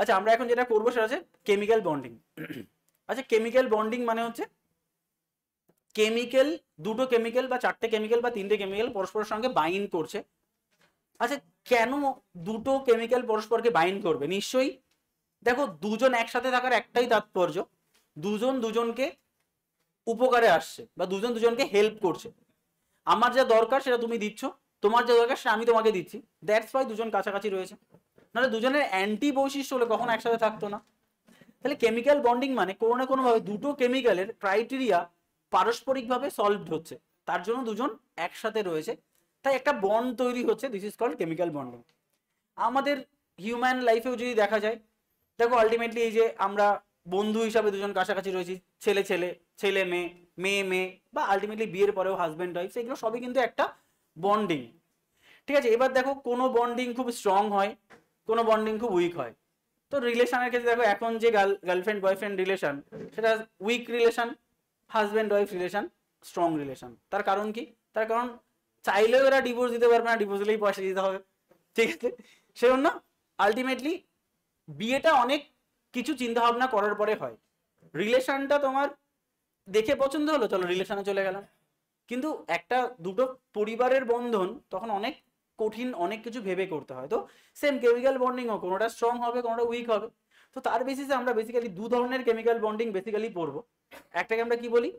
আচ্ছা আমরা এখন যেটা করবো সেটা হচ্ছে কেমিক্যাল বন্ডিং। আচ্ছা কেমিক্যাল বন্ডিং মানে হচ্ছে কেমিক্যাল, দুটো কেমিক্যাল বা চারটে কেমিক্যাল বা তিনটে কেমিক্যাল পরস্পরের সঙ্গে বাইন্ড করছে। আচ্ছা কেন দুটো কেমিক্যাল পরস্পরকে বাইন্ড করবে? নিশ্চয়ই দেখো দুজন একসাথে থাকার একটাই তাৎপর্য, দুজন দুজনকে উপকারে আসছে বা দুজন দুজনকে হেল্প করছে। আমার যা দরকার সেটা তুমি দিচ্ছ, তোমার যা দরকার সেটা আমি তোমাকে দিচ্ছি, দ্যাটস ওয়াই দুজন কাছাকাছি রয়েছে। নাহলে দুজনের অ্যান্টি বৈশিষ্ট্য হলে কখনো একসাথে থাকতো না। তাহলে কেমিক্যাল বন্ডিং মানে কোনো না কোনো ভাবে দুটো কেমিক্যালের ক্রাইটেরিয়া পারস্পরিকভাবে সলভড হচ্ছে, তার জন্য দুজন একসাথে রয়েছে, তাই একটা বন্ড তৈরি হচ্ছে, this is called chemical bonding. আমাদের হিউম্যান লাইফেও যদি দেখা যায়, দেখো আলটিমেটলি এই যে আমরা বন্ধু হিসাবে দুজন কাছাকাছি রয়েছি, ছেলে ছেলে, ছেলে মেয়ে, মেয়ে মেয়ে, বা আলটিমেটলি বিয়ের পরেও হাজব্যান্ড ওয়াইফ, সেগুলো সবই কিন্তু একটা বন্ডিং। ঠিক আছে, এবার দেখো কোনো বন্ডিং খুব স্ট্রং হয়, কোনো বন্ডিং খুব উইক হয়। তো রিলেশনের ক্ষেত্রে দেখো এখন যে গার্লফ্রেন্ড বয়ফ্রেন্ড রিলেশন সেটা weak relation, husband wife relation strong relation. তার কারণ কি? তার কারণ চাইলেও এরা ডিভোর্স দিতে পারবে না, ডিভোর্স দিলেই পয়সা দিতে হবে। ঠিক আছে, সেজন্য আলটিমেটলি বিয়েটা অনেক কিছু চিন্তা ভাবনা করার পরে হয়। রিলেশনটা তোমার দেখে পছন্দ হলো, চলো রিলেশনে চলে গেলাম, কিন্তু একটা দুটো পরিবারের বন্ধন তখন অনেক কঠিন, অনেক কিছু ভেবে করতে হয়। তো সেম কেমিক্যাল বন্ডিংও কোনোটা স্ট্রং হবে, কোনোটা উইক হবে। তো তার বেসিসে আমরা বেসিক্যালি দু ধরনের কেমিক্যাল বন্ডিং বেসিক্যালি পড়বো। একটাকে আমরা কি বলি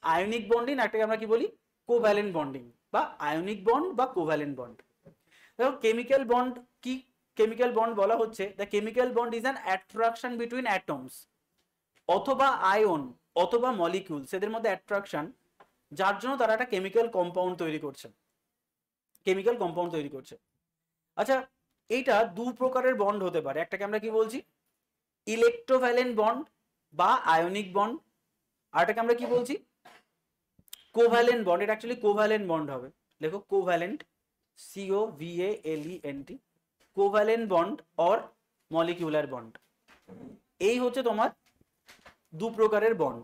আয়নিক বন্ডিং, একটাকে আমরা কি বলি কোভ্যালেন্ট বন্ডিং বা আয়নিক বন্ড বা কোভ্যালেন্ট বন্ড। দেখো কেমিক্যাল বন্ড কি? কেমিক্যাল বন্ড বলা হচ্ছে the chemical bond is an attraction between atoms অথবা আয়ন অথবা মলিকিউলস, এদের মধ্যে অ্যাট্রাকশন, যার জন্য তারা একটা কেমিক্যাল কম্পাউন্ড তৈরি করছে, কেমিক্যাল কম্পাউন্ড তৈরি করছে। আচ্ছা এইটা দু প্রকারের বন্ড হতে পারে, একটাকে আমরা কি বলছি ইলেকট্রোভ্যালেন্ট বন্ড বা আয়নিক বন্ড, আর এটাকে আমরা কি বলছি কোভ্যালেন্ট বন্ড। এটা অ্যাকচুয়ালি কোভ্যালেন্ট বন্ড হবে, দেখো covalent, COVALENT, covalent bond or molecular bond. এই হচ্ছে তোমার দু প্রকারের বন্ড।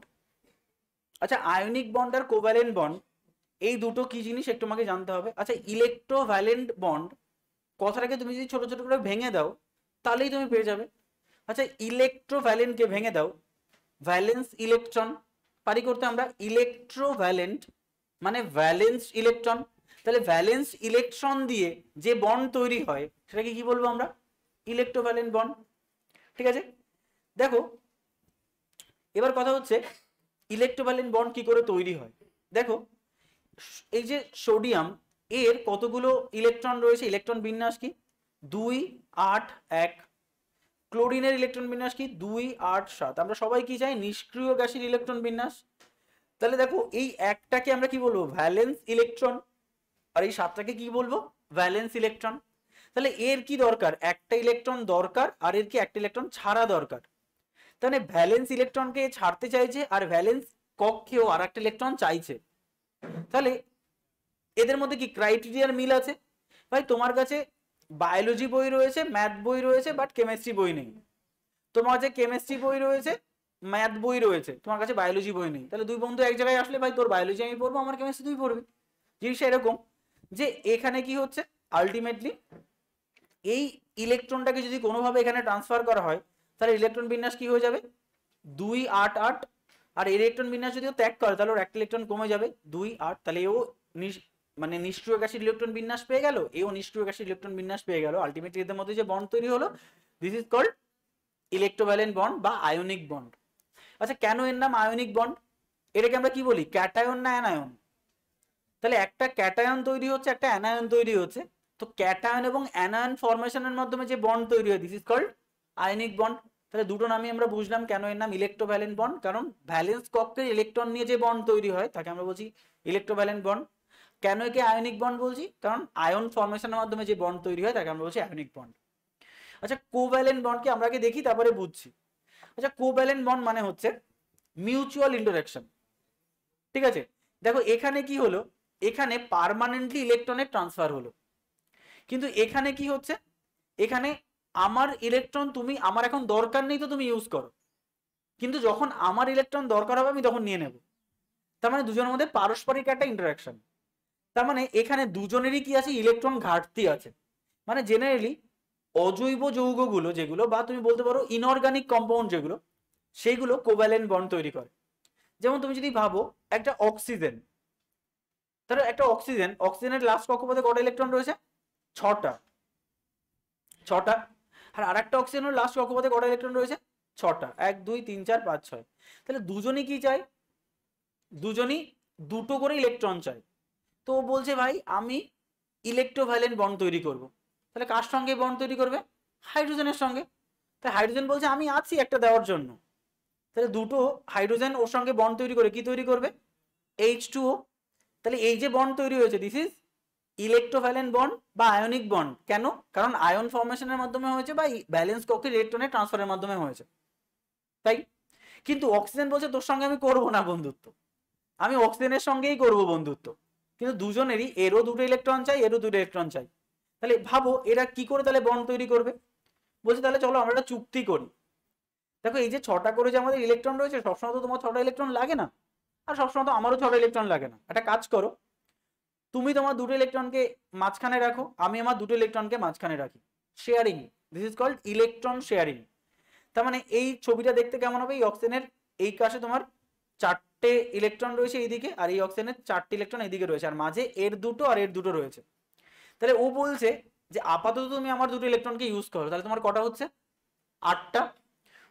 আচ্ছা আয়নিক বন্ড আর কোভ্যালেন্ট বন্ড এই দুটো কি জিনিস একটু আমাকে জানতে হবে। আচ্ছা ইলেকট্রোভ্যালেন্ট বন্ড কথাটাকে তুমি যদি ছোট ছোট করে ভেঙে দাও তাহলেই তুমি পেয়ে যাবে। আচ্ছা ইলেকট্রোভ্যালেন্টকে ভেঙে দাও, ভ্যালেন্স ইলেকট্রন পারি করতে আমরা, ইলেকট্রোভ্যালেন্ট মানে ভ্যালেন্স ইলেকট্রন, তাহলে ভ্যালেন্স ইলেকট্রন দিয়ে যে বন্ড তৈরি হয় সেটাকে কি বলবো আমরা ইলেকট্রোভ্যালেন্ট বন্ড। ঠিক আছে, দেখো এবার কথা হচ্ছে ইলেকট্রোভ্যালেন্ট বন্ড কি করে তৈরি হয়। দেখো এই যে সোডিয়াম, এর কতগুলো ইলেকট্রন রয়েছে, ইলেকট্রন বিন্যাস কি 2 8 1। ক্লোরিনের ইলেকট্রন বিন্যাস কি 2 8 7। আমরা সবাই কি চাই নিষ্ক্রিয় গ্যাসের ইলেকট্রন বিন্যাস। তাহলে দেখো এই একটাকে আমরা কি বলবো ভ্যালেন্স ইলেকট্রন, আর এই সাতটাকে কি বলবো ভ্যালেন্স ইলেকট্রন। তাহলে এর কি দরকার, একটা ইলেকট্রন দরকার, আর এর কি একটা ইলেকট্রন ছাড়া দরকার। তাহলে ভ্যালেন্স ইলেকট্রনকে ছাড়তে চাইছে আর ভ্যালেন্স কক্ষেও আর একটা ইলেকট্রন চাইছে। তাহলে এদের মধ্যে কি ক্রাইটেরিয়ার মিল আছে? ভাই তোমার কাছে বায়োলজি বই রয়েছে, ম্যাথ বই রয়েছে, বাট কেমিস্ট্রি বই নেই। তোমার কাছে কেমিস্ট্রি বই রয়েছে, ম্যাথ বই রয়েছে, তোমার কাছে বায়োলজি বই নেই। তাহলে দুই বন্ধু এক জায়গায় আসলে ভাই তোর বায়োলজি আমি পড়বো, আমার কেমিস্ট্রি তুই পড়বি। জিনিসটা এরকম যে এখানে কি হচ্ছে আলটিমেটলি এই ইলেকট্রনটাকে যদি কোনোভাবে এখানে ট্রান্সফার করা হয় তাহলে ইলেকট্রন বিন্যাস কি হয়ে যাবে 2 8 8। আর ইলেকট্রন বিন্যাস যদি ত্যাগ করে তাহলে ওর একটা ইলেকট্রন কমে যাবে 2 8। তাহলে এও মানে নিষ্ক্রিয় গ্যাসের ইলেকট্রন বিন্যাস পেয়ে গেল, এও নিষ্ক্রিয় গ্যাসের ইলেকট্রন বিন্যাস পেয়ে গেল। আলটিমেটলি এদের মধ্যে যে বন্ড তৈরি হলো this is called electrovalent bond বা আয়নিক বন্ড। আচ্ছা কেন এর নাম আয়নিক বন্ড? এটাকে আমরা কি বলি ক্যাটায়ন না অ্যানায়ন? তাহলে একটা ক্যাটায়ন তৈরি হচ্ছে, একটা অ্যানায়ন তৈরি হচ্ছে। তো ক্যাটায়ন এবং অ্যানায়ন ফরমেশনের মাধ্যমে যে বন্ড তৈরি হয় this is called ionic bond. তাহলে দুটো নামই আমরা বুঝলাম কেন এর নাম ইলেকট্রোভ্যালেন্ট বন্ড, কারণ ভ্যালেন্স কক্ষের ইলেকট্রন নিয়ে যে বন্ড তৈরি হয় তাকে আমরা বলছি ইলেকট্রোভ্যালেন্ট বন্ড। কেন একে আয়নিক বন্ড বলছি, কারণ আয়ন ফরমেশনের মাধ্যমে যে বন্ড তৈরি হয় তাকে আমরা বলছি আয়নিক বন্ড। আচ্ছা কোভ্যালেন্ট বন্ডকে আমরা আগে দেখি তারপরে বুঝছি। আচ্ছা কোভ্যালেন্ট বন্ড মানে হচ্ছে মিউচুয়াল ইন্টারঅ্যাকশন। ঠিক আছে, দেখো এখানে কি হলো, এখানে পার্মানেন্টলি ইলেকট্রনের ট্রান্সফার হলো, কিন্তু এখানে কি হচ্ছে, এখানে আমার ইলেকট্রন তুমি আমার এখন দরকার নেই তো তুমি ইউজ করো, কিন্তু যখন আমার ইলেকট্রন দরকার হবে আমি তখন নিয়ে নেব। তার মানে দুজনের মধ্যে পারস্পরিক একটা ইন্টারাকশন। তার মানে এখানে দুজনেরই কি আছে ইলেকট্রন ঘাটতি আছে। মানে জেনারেলি অজৈব যৌগগুলো যেগুলো, বা তুমি বলতে পারো ইনঅর্গানিক কম্পাউন্ড যেগুলো, সেগুলো কোভ্যালেন্ট বন্ড তৈরি করে। যেমন তুমি যদি ভাবো একটা অক্সিজেন, তাহলে একটা অক্সিজেনের লাস্ট কক্ষপথে কটা ইলেকট্রন রয়েছে? 6টা। 6টা। আর আরেকটা অক্সিজেনের লাস্ট কক্ষপথে কটা ইলেকট্রন রয়েছে? 6টা। 1 2 3 4 5 6। তাহলে দুজনই কি চাই? দুজনই দুটো করে ইলেকট্রন চাই। তো ও বলছে ভাই আমি ইলেকট্রোভ্যালেন্ট বন্ড তৈরি করব। তাহলে কার সঙ্গে বন্ড তৈরি করবে? হাইড্রোজেনের সঙ্গে। তাই হাইড্রোজেন বলছে আমি আছি একটা দেওয়ার জন্য। তাহলে দুটো হাইড্রোজেন ওর সঙ্গে বন্ড তৈরি করে কি তৈরি করবে? H2O। তাহলে এই যে বন্ড তৈরি হয়েছে, দিস ইজ ইলেকট্রোভ্যালেন্ট বন্ড বা আয়নিক বন্ড। কেন? কারণ আয়ন ফর্মেশনের মাধ্যমে হয়েছে বা ব্যালেন্স কক্ষের ইলেকট্রনের ট্রান্সফারের মাধ্যমে হয়েছে, তাই। কিন্তু অক্সিজেন বলছে তোর সঙ্গে আমি করবো না বন্ধুত্ব, আমি অক্সিজেনের সঙ্গেই করব বন্ধুত্ব। কিন্তু দুজনেরই এরও দুটো ইলেকট্রন চাই, এরও দুটো ইলেকট্রন চাই। তাহলে ভাবো এরা কি করে তাহলে বন্ড তৈরি করবে? বলছে তাহলে চলো আমরা একটা চুক্তি করি। দেখো এই যে 6টা করে যে আমাদের ইলেকট্রন রয়েছে, সবসময় তো তোমার 6টা ইলেকট্রন লাগে না, আর সবসময় তো আমারও 6টা ইলেকট্রন লাগে না। একটা কাজ করো, তুমি তোমার দুটো ইলেকট্রনকে মাঝখানে রাখো, আমি আমার দুটো ইলেকট্রনকে মাঝখানে রাখি। Sharing, this is called electron sharing. তার মানে এই ছবিটা দেখতে কেমন হবে? এই অক্সিজেনের এই কাছে তোমার 4টে ইলেকট্রন রয়েছে এইদিকে, আর এই অক্সিজেনের 4টে ইলেকট্রন এইদিকে রয়েছে, আর মাঝে এর দুটো আর এর দুটো রয়েছে। তাহলে ও বলছে যে আপাতত তুমি আমার দুটো ইলেকট্রনকে ইউজ করো। তাহলে তোমার কটা হচ্ছে? 8টা।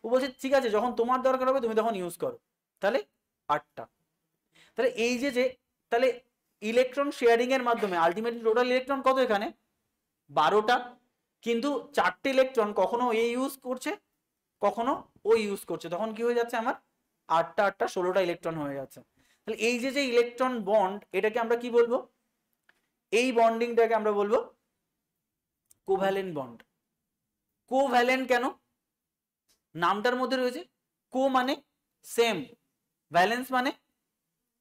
ও বলছে ঠিক আছে, যখন তোমার দরকার হবে তুমি তখন ইউজ করো। তাহলে 8টা। তাহলে এই যে যে তাহলে ইলেকট্রন শেয়ারিং এর মাধ্যমে আলটিমেটলি টোটাল ইলেকট্রন কত এখানে? 12টা। কিন্তু 4টে ইলেকট্রন কখনো এ ইউজ করছে, কখনো ও ইউজ করছে, তখন কি হয়ে যাচ্ছে আমার? 8টা 8টা 16টা ইলেকট্রন হয়ে যাচ্ছে। তাহলে এই যে যে ইলেকট্রন বন্ড, এটাকে আমরা কি বলবো? এই বন্ডিংটাকে আমরা বলবো কোভ্যালেন্ট বন্ড। কোভ্যালেন্ট কেন? নামটার মধ্যে রয়েছে কো মানে সেম, ভ্যালেন্স মানে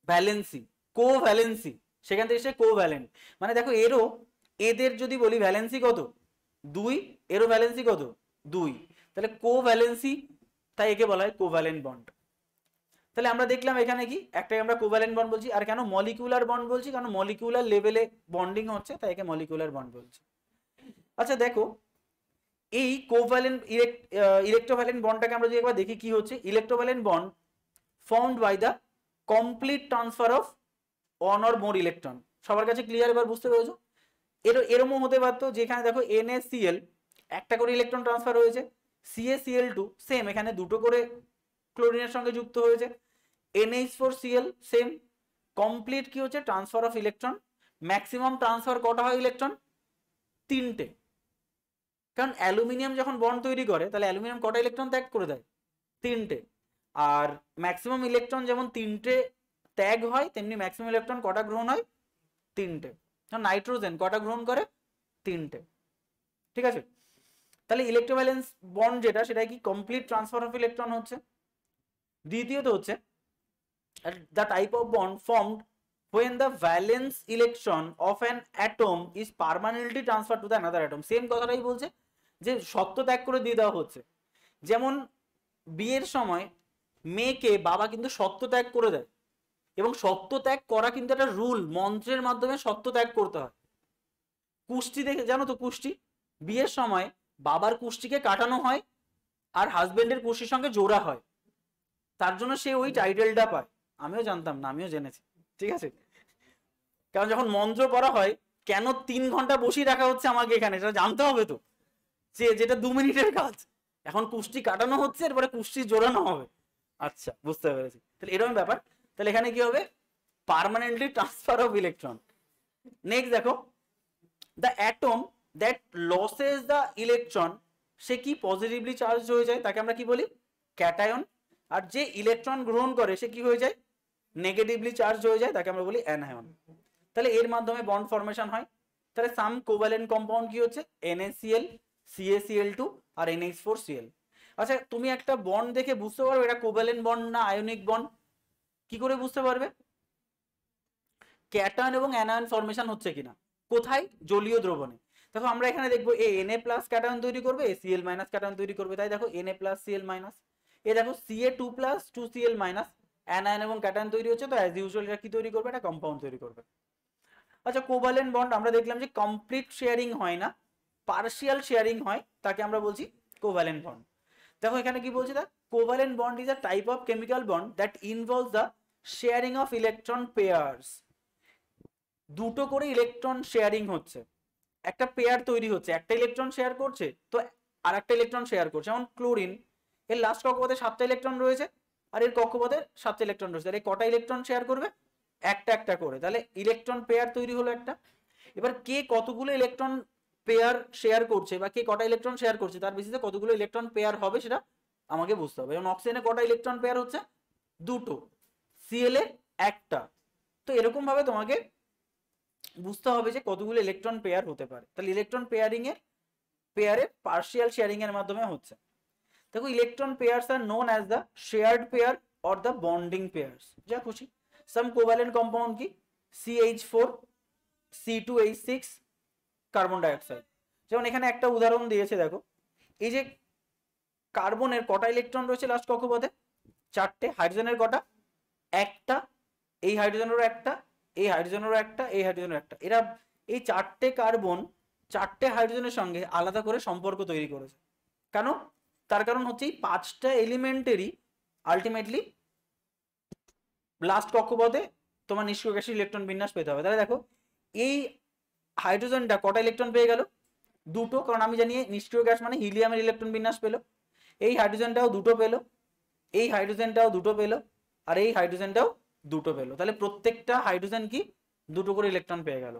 ভ্যালেন্সি, কোভ্যালেন্সি, সেখান থেকে এসে কোভ্যালেন্ট। মানে দেখো এরও, এদের যদি বলি ভ্যালেন্সি কত? 2, এরও ভ্যালেন্সি কত? 2। তাহলে কোভ্যালেন্সি, তাই একে বলা হয় কোভ্যালেন্ট বন্ড। তাহলে আমরা দেখলাম এখানে কি একটাই আমরা কোভ্যালেন্ট বন্ড বলছি। আর কেন মলিকিউলার বন্ড বলছি? কারণ মলিকিউলার লেভেলে বন্ডিং হচ্ছে, তাই একে মলিকিউলার বন্ড বলছি। আচ্ছা দেখো এই কোভ্যালেন্ট ইলেকট্রোভ্যালেন্ট বন্ডটাকে আমরা যদি একবার দেখি কি হচ্ছে। Electrovalent bond formed by the complete transfer of one or more electron. সবার কাছে ক্লিয়ার? এবার বুঝতে পেরেছো? এরকম হতে পারতো যেখানে দেখো NaCl একটা করে ইলেকট্রন ট্রান্সফার হয়েছে, CaCl2 সেম এখানে দুটো করে ক্লোরিনের সঙ্গে যুক্ত হয়েছে, NH4Cl সেম। কমপ্লিট কি হচ্ছে? Transfer of electron. Maximum transfer কটা হয় ইলেকট্রন? 3টে। কারণ অ্যালুমিনিয়াম যখন বন্ড তৈরি করে তাহলে অ্যালুমিনিয়াম কটা ইলেকট্রন ত্যাগ করে দেয়? 3টে। আর ম্যাক্সিমাম ইলেকট্রন যেমন 3টে ত্যাগ হয়, তেমনি ম্যাক্সিমাম ইলেকট্রন কটা গ্রহণ হয়? 3টে। নাইট্রোজেন কটা গ্রহণ করে? 3টে। ঠিক আছে? তাহলে ইলেকট্রোভ্যালেন্স বন্ড যেটা, সেটা কি কমপ্লিট ট্রান্সফার অফ ইলেকট্রন হচ্ছে। দ্বিতীয়ত হচ্ছে the type of bond formed when the valence electron of an atom is permanently transferred to the another atom. Same কথাটাই বলছে যে সত্য ত্যাগ করে দিয়ে দেওয়া হচ্ছে। যেমন বিয়ের সময় মেয়েকে বাবা কিন্তু সত্য ত্যাগ করে দেয়, এবং সত্য ত্যাগ করা কিন্তু একটা রুল, মন্ত্রের মাধ্যমে সত্য ত্যাগ করতে হয়। কুষ্টি দেখে জানো তো? কুষ্টি বিয়ের সময় বাবার কুষ্টিকে কাটানো হয় আর হাজবেন্ডের কুষ্টির সঙ্গে জোড়া হয়, তার জন্য সে ওই টাইটেলটা পায়। আমিও জানতাম না, আমিও জেনেছি। ঠিক আছে? কারণ যখন মন্ত্র পড়া হয়, কেন 3 ঘন্টা বসিয়ে রাখা হচ্ছে আমাকে এখানে, সেটা জানতে হবে তো, যে যেটা 2 মিনিটের কাজ। এখন কুষ্টি কাটানো হচ্ছে, এরপরে কুষ্টি জোড়ানো হবে। আচ্ছা বুঝতে পেরেছি। তাহলে এরকম ব্যাপার। তাহলে এখানে কি হবে? Permanently transfer of electron. Next দেখো, the atom that loses the electron, সে কি পজিটিভলি চার্জ হয়ে যায়, তাকে আমরা কি বলি? ক্যাটায়ন। আর যে ইলেকট্রন গ্রহণ করে সে কি হয়ে যায়? নেগেটিভলি চার্জ হয়ে যায়, তাকে আমরা বলি অ্যানায়ন। তাহলে এর মাধ্যমে বন্ড ফর্মেশন হয়। তাহলে সাম কোভ্যালেন্ট কম্পাউন্ড কি হচ্ছে? NaCl, CaCl2 আর NH4Cl। আচ্ছা তুমি একটা বন্ড দেখে বুঝতে পারবে এটা কোভ্যালেন্ট বন্ড না আয়নিক বন্ড? কি করে বুঝতে পারবে? ক্যাটায়ন এবং অ্যানায়ন ফর্মেশন হচ্ছে কিনা। কোথায়? জলীয় দ্রবণে। দেখো আমরা এখানে দেখবো Na+ ক্যাটায়ন তৈরি করবে, Cl- ক্যাটায়ন তৈরি করবে। তাই দেখো Na+ Cl-, এ দেখো Ca2+ 2Cl-, অ্যানায়ন এবং ক্যাটায়ন তৈরি হচ্ছে। তো অ্যাজ ইউজুয়াল এটা কি তৈরি করবে? এটা কম্পাউন্ড তৈরি করবে। আচ্ছা কোভ্যালেন্ট বন্ড আমরা দেখলাম যে কমপ্লিট শেয়ারিং হয় না, পার্শিয়াল শেয়ারিং হয় তাকে আমরা বলছি কোভ্যালেন্ট বন্ড। দেখো এখানে কি বলছে, the covalent bond is a type of chemical bond that involves the sharing of electron pairs. দুটো করে ইলেকট্রন শেয়ারিং হচ্ছে, একটা পেয়ার তৈরি হচ্ছে, একটা ইলেকট্রন শেয়ার করছে তো আর একটা ইলেকট্রন শেয়ার করছে। যেমন ক্লোরিন, এর লাস্ট কক্ষপথে 7টা ইলেকট্রন রয়েছে আর এর কক্ষপথে 7টা ইলেকট্রন রয়েছে, তাহলে কটা ইলেকট্রন শেয়ার করবে, একটা একটা করে, তাহলে ইলেকট্রন পেয়ার তৈরি হলো একটা। এবার কে কতগুলো ইলেকট্রন পেয়ার শেয়ার করছে বা কে কটা ইলেকট্রন শেয়ার করছে তার বেসিসে কতগুলো ইলেকট্রন পেয়ার হবে সেটা আমাকে বুঝতে হবে। যেমন অক্সিজেনে কটা ইলেকট্রন পেয়ার হচ্ছে, দুটো, সিএল এ একটা। তো এরকম ভাবে তোমাকে বুঝতে হবে যে কতগুলো ইলেকট্রন পেয়ার হতে পারে। তাহলে ইলেকট্রন পেয়ারিং এর পেয়ারের পার্শিয়াল শেয়ারিং এর মাধ্যমে হচ্ছে। দেখো electron pairs are known as the shared pair or the bonding pairs, যা খুশি। সাম কোভ্যালেন্ট কম্পাউন্ড কি, CH4 C2H6 কার্বন ডাইঅক্সাইড। যেমন এখানে একটা উদাহরণ দিয়েছে, দেখো এই যে কার্বনের কটা ইলেকট্রন রয়েছে লাস্ট কক্ষপথে, 4টে। হাইড্রোজেনের কটা, একটা, এই হাইড্রোজেনেরও একটা, এই হাইড্রোজেনেরও একটা, এই হাইড্রোজেনেরও একটা। এরা এই 4টে কার্বন 4টে হাইড্রোজেনের সঙ্গে আলাদা করে সম্পর্ক তৈরি করেছে। কেন? তার কারণ হচ্ছে এই 5টা এলিমেন্টেরই আলটিমেটলি লাস্ট কক্ষপথে তোমার নিষ্ক্রিয় গ্যাসের ইলেকট্রন বিন্যাস পেতে হবে। তাহলে দেখো এই হাইড্রোজেনটা কটা ইলেকট্রন পেয়ে গেল, দুটো, কারণ আমি জানি নিষ্ক্রিয় গ্যাস মানে হিলিয়ামের ইলেকট্রন বিন্যাস পেলো। এই হাইড্রোজেনটাও দুটো পেলো, এই হাইড্রোজেনটাও দুটো পেলো, আর এই হাইড্রোজেনটাও দুটো পেলো। তাহলে প্রত্যেকটা হাইড্রোজেন কি দুটো করে ইলেকট্রন পেয়ে গেল।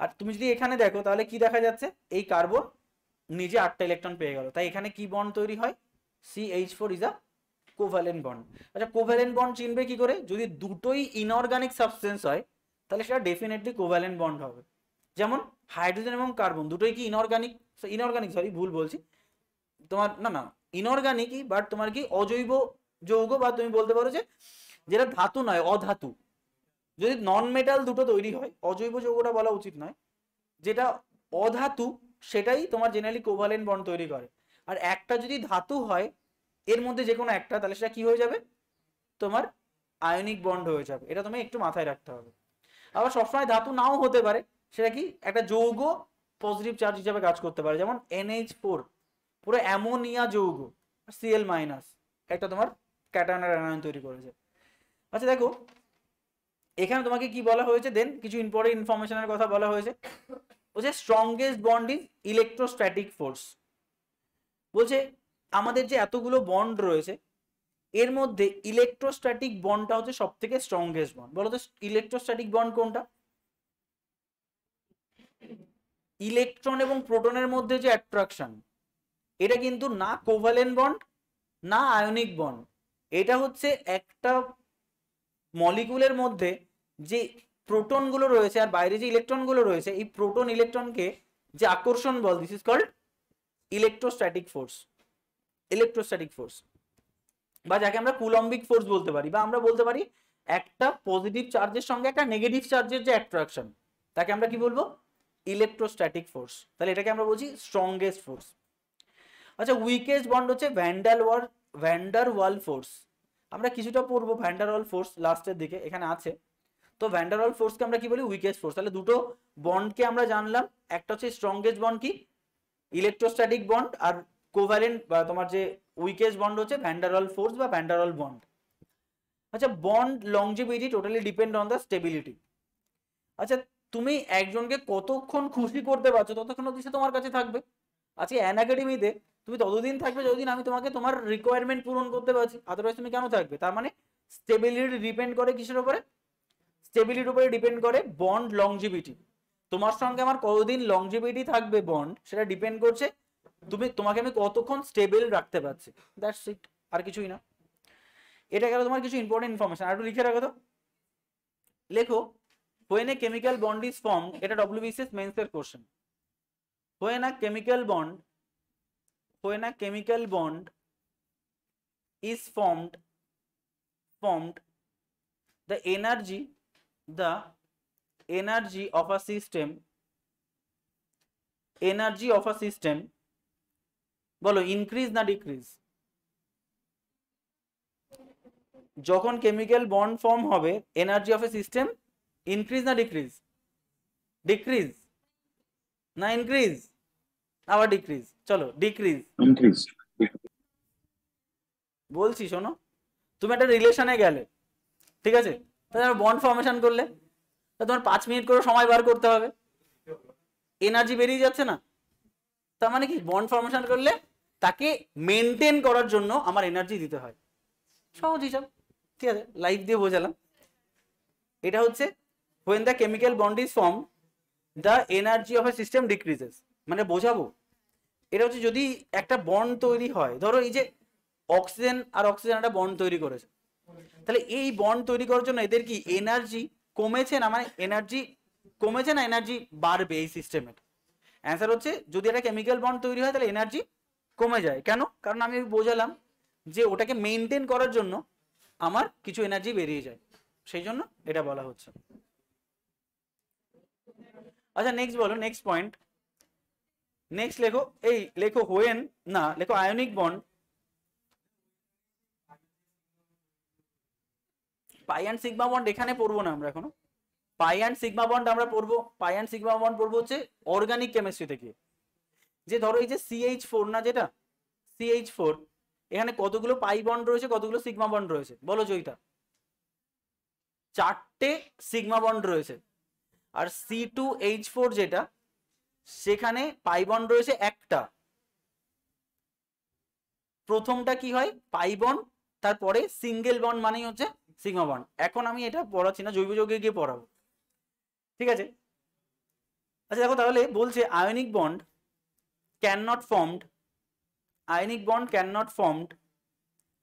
আর তুমি যদি এখানে দেখো তাহলে কি দেখা যাচ্ছে, এই কার্বন নিজে 8টা ইলেকট্রন পেয়ে গেল। তাই এখানে কি বন্ড তৈরি হয়, CH4 is a covalent bond. আচ্ছা কোভ্যালেন্ট বন্ড চিনবে কি করে, যদি দুটোই ইনঅর্গানিক সাবস্টেন্স হয় তাহলে সেটা ডেফিনেটলি কোভ্যালেন্ট বন্ড হবে। যেমন হাইড্রোজেন এবং কার্বন দুটোই কি ইনঅর্গানিক সরি ভুল বলছি তোমার, না ইনঅর্গানিকই, বাট তোমার কি অজৈব যৌগ, বা তুমি বলতে পারো যে যেটা ধাতু নয় অধাতু। যদি নন মেটাল দুটো তৈরি হয়, অজৈব যৌগটা বলা উচিত নয়, যেটা অধাতু সেটাই তোমার জেনারেলি কোভ্যালেন্ট বন্ড তৈরি করে। আর একটা যদি ধাতু হয় এর মধ্যে যে কোনো একটা, তাহলে সেটা কি হয়ে যাবে, তোমার আয়নিক বন্ড হয়ে যাবে। এটা তুমি একটু মাথায় রাখতে হবে। আবার সবসময় ধাতু নাও হতে পারে, সেটা কি একটা যৌগ পজিটিভ চার্জ হিসাবে কাজ করতে পারে। যেমন NH4 পুরো অ্যামোনিয়া যৌগ, Cl মাইনাস একটা তোমার ক্যাটায়ন আর অ্যানায়ন তৈরি করেছে। আচ্ছা দেখো এখানে তোমাকে কি বলা হয়েছে, দেন কিছু ইম্পর্টেন্ট ইনফরমেশনের কথা বলা হয়েছে। বলছে strongest bond is electrostatic force. বলছে আমাদের যে এতগুলো বন্ড রয়েছে এর মধ্যে ইলেকট্রোস্ট্যাটিক বন্ডটা হচ্ছে সব থেকে স্ট্রংগেস্ট বন্ড। বলো তো ইলেকট্রোস্ট্যাটিক বন্ড কোনটা? ইলেকট্রন এবং প্রোটনের মধ্যে যে অ্যাট্রাকশন, এটা কিন্তু না কোভ্যালেন্ট বন্ড না আয়নিক বন্ড, এটা হচ্ছে একটা মলিকুলের মধ্যে যে প্রোটন গুলো রয়েছে আর বাইরে যে ইলেকট্রন গুলো রয়েছে, এই প্রোটন ইলেকট্রনকে যে আকর্ষণ বল, this is called electrostatic force. Electrostatic force বা যাকে আমরা কুলম্বিক ফোর্স বলতে পারি, বা আমরা বলতে পারি একটা পজিটিভ চার্জের সঙ্গে একটা নেগেটিভ চার্জের যে অ্যাট্রাকশন, তাকে আমরা কি বলবো, ইলেকট্রোস্ট্যাটিক ফোর্স। তাহলে এটাকে আমরা বলছি স্ট্রংগেস্ট ফোর্স। আচ্ছা উইকেস্ট বন্ড হচ্ছে ভ্যান্ডার ওয়াল ফোর্স। আমরা কিছুটা পড়বো ভ্যান্ডার ওয়াল ফোর্স লাস্টের দিকে, এখানে আছে। তো ভ্যান্ডার ওয়াল ফোর্সকে আমরা কি বলি, উইকেস্ট ফোর্স। তাহলে দুটো বন্ডকে আমরা জানলাম, একটা হচ্ছে স্ট্রংগেস্ট বন্ড কি ইলেকট্রোস্ট্যাটিক বন্ড, আর কোভ্যালেন্ট বা তোমার যে উইকেস্ট বন্ড হচ্ছে ভ্যান্ডার ওয়াল ফোর্স বা ভ্যান্ডার ওয়াল বন্ড। আচ্ছা bond longevity totally depend on the stability. আচ্ছা তুমি একজনকে কতক্ষণ খুশি করতে পারছো ততক্ষণ অবধি সে তোমার কাছে থাকবে। আজকে অ্যান একাডেমিতে তুমি ততদিন থাকবে যতদিন আমি তোমাকে তোমার রিকোয়ারমেন্ট পূরণ করতে পারছি, আদারওয়াইজ তুমি কেন থাকবে? তার মানে স্টেবিলিটি ডিপেন্ড করে কিসের উপরে, স্টেবিলিটির উপরে ডিপেন্ড করে বন্ড লংজিভিটি। তোমার সঙ্গে আমার কতদিন লংজিভিটি থাকবে বন্ড, সেটা ডিপেন্ড করছে তোমাকে আমি কতক্ষণ স্টেবল রাখতে পারছি। দ্যাটস ইট, আর কিছুই না। এটা গেল তোমার কিছু ইম্পর্টেন্ট ইনফরমেশন। আর একটু লিখে রাখো তো, লেখো when a chemical bond is formed, এটা WBCS মেন্স এর question. when a chemical bond is formed, the energy of a system বলো ইনক্রিজ না ডিক্রিজ? যখন কেমিক্যাল বন্ড ফর্ম হবে energy of a system increase না ডিক্রিজ? ডিক্রিজ না increase? আবার decrease, চলো ডিক্রিজ। ইনক্রিজ। বলছি শোনো, তুমি একটা রিলেশনে গেলে, ঠিক আছে, তাহলে বন্ড ফর্মেশন করলে, তা তোমার 5 মিনিট করে সময় বার করতে হবে, এনার্জি বেরিয়ে যাচ্ছে না? তার মানে কি, বন্ড ফর্মেশন করলে তাকে মেনটেন করার জন্য আমার এনার্জি দিতে হয়। সহজ হিসাব, ঠিক আছে, লাইফ দিয়ে বোঝালাম। এটা হচ্ছে when the chemical bond is formed the energy of a system decreases, মানে বোঝাবো, এটা হচ্ছে যদি একটা বন্ড তৈরি হয়, ধরো এই যে অক্সিজেন আর অক্সিজেন একটা বন্ড তৈরি করেছে, তাহলে এই বন্ড তৈরি করার জন্য এদের কি এনার্জি কমেছে না, মানে এনার্জি কমেছে না এনার্জি বাড়বে এই সিস্টেমের? অ্যান্সার হচ্ছে যদি একটা কেমিক্যাল বন্ড তৈরি হয় তাহলে এনার্জি কমে যায়। কেন? কারণ আমি বোঝালাম যে ওটাকে মেনটেন করার জন্য আমার কিছু এনার্জি বেরিয়ে যায়, সেই জন্য এটা বলা হচ্ছে। আচ্ছা নেক্সট বলো, নেক্সট পয়েন্ট, নেক্সট লেখো, এই লেখো হোয়েন, না লেখো ionic bond, pi and sigma bond এখানে পড়বো না আমরা এখনো, পাই অ্যান্ড সিগমা বন্ড আমরা পড়বো, পাই অ্যান্ড সিগমা বন্ড পড়বো হচ্ছে অর্গানিক কেমিস্ট্রি থেকে। যে ধরো এই যে CH4 না, যেটা CH4, এখানে কতগুলো পাই বন্ড রয়েছে, কতগুলো সিগমা বন্ড রয়েছে বলো জয়িতা? 4টে সিগমা বন্ড রয়েছে। আর C2H4 যেটা, সেখানে পাই বন্ড রয়েছে একটা। প্রথমটা কি হয়, পাই বন্ড, তারপরে সিঙ্গেল বন্ড মানেই হচ্ছে সিগমা বন্ড। এখন আমি এটা পড়াচ্ছি না, জৈব যৌগে গিয়ে পড়াবো, ঠিক আছে? আচ্ছা দেখো, তাহলে বলছে ionic bond can not formed, ionic bond cannot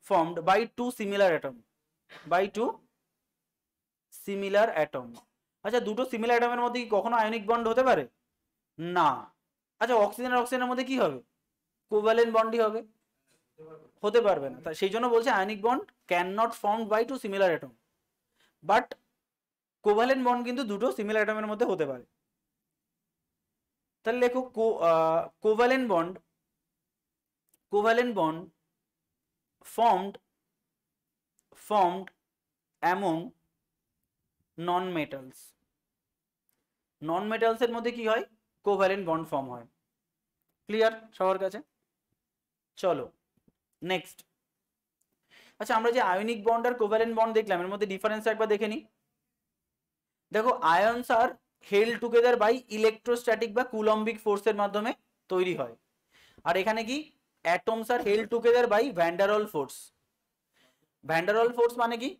formed by two similar atom, by two similar atom। আচ্ছা দুটো সিমিলার অ্যাটমের মধ্যে কি কখনো আয়নিক বন্ড হতে পারে? না। আচ্ছা অক্সিজেন আর অক্সিজেনের মধ্যে কি হবে? কোভ্যালেন্ট বন্ডই হবে, হতে পারবে না। তাই সেই জন্য বলছে ionic bond can not formed by two similar atom, but covalent bond কিন্তু দুটো সিমিলার অ্যাটমের মধ্যে হতে পারে। তাহলে লেখো covalent bond, covalent bond formed among non metals, non metals এর মধ্যে কি হয়, কোভ্যালেন্ট বন্ড ফর্ম হয়। ক্লিয়ার সবার কাছে? চলো নেক্সট। আচ্ছা আমরা যে আয়নিক বন্ড আর কোভ্যালেন্ট বন্ড দেখলাম, এর মধ্যে ডিফারেন্স একবার দেখে নি। দেখো ions are held together by electrostatic বা কুলম্বিক ফোর্সের মাধ্যমে তৈরি হয়, আর এখানে কি atoms are held together by van der Waals force. Van der Waals force মানে কি,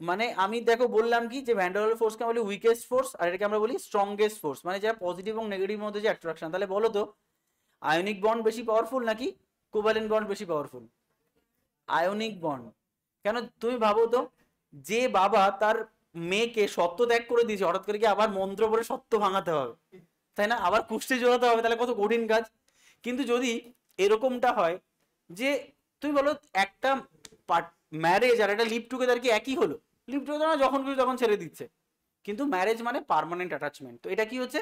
মানে আমি দেখো বললাম কি যে ভ্যান্ডারওয়াল ফোর্সকে আমরা বলি উইকেস্ট ফোর্স, আর এটাকে আমরা বলি স্ট্রংগেস্ট ফোর্স, মানে যারা পজিটিভ এবং নেগেটিভ মধ্যে যে অ্যাট্রাকশন। তাহলে বলো তো আয়নিক বন্ড বেশি পাওয়ারফুল নাকি কোভ্যালেন্ট বন্ড বেশি পাওয়ারফুল? Ionic bond. কেন তুমি ভাবো তো, যে বাবা তার মেয়েকে সত্য ত্যাগ করে দিয়েছে, হঠাৎ করে কি আবার মন্ত্র পড়ে সত্য ভাঙাতে হবে, তাই না? আবার কুষ্টি জোড়াতে হবে, তাহলে কত কঠিন কাজ। কিন্তু যদি এরকমটা হয় যে তুমি বলো একটা ম্যারেজ আর একটা লিভ টুগেদার কি একই হলো? লিভ টুগেদার মানে যখন খুশি তখন ছেড়ে দিচ্ছে, কিন্তু ম্যারেজ মানে পার্মানেন্ট অ্যাটাচমেন্ট। তো এটা কি হচ্ছে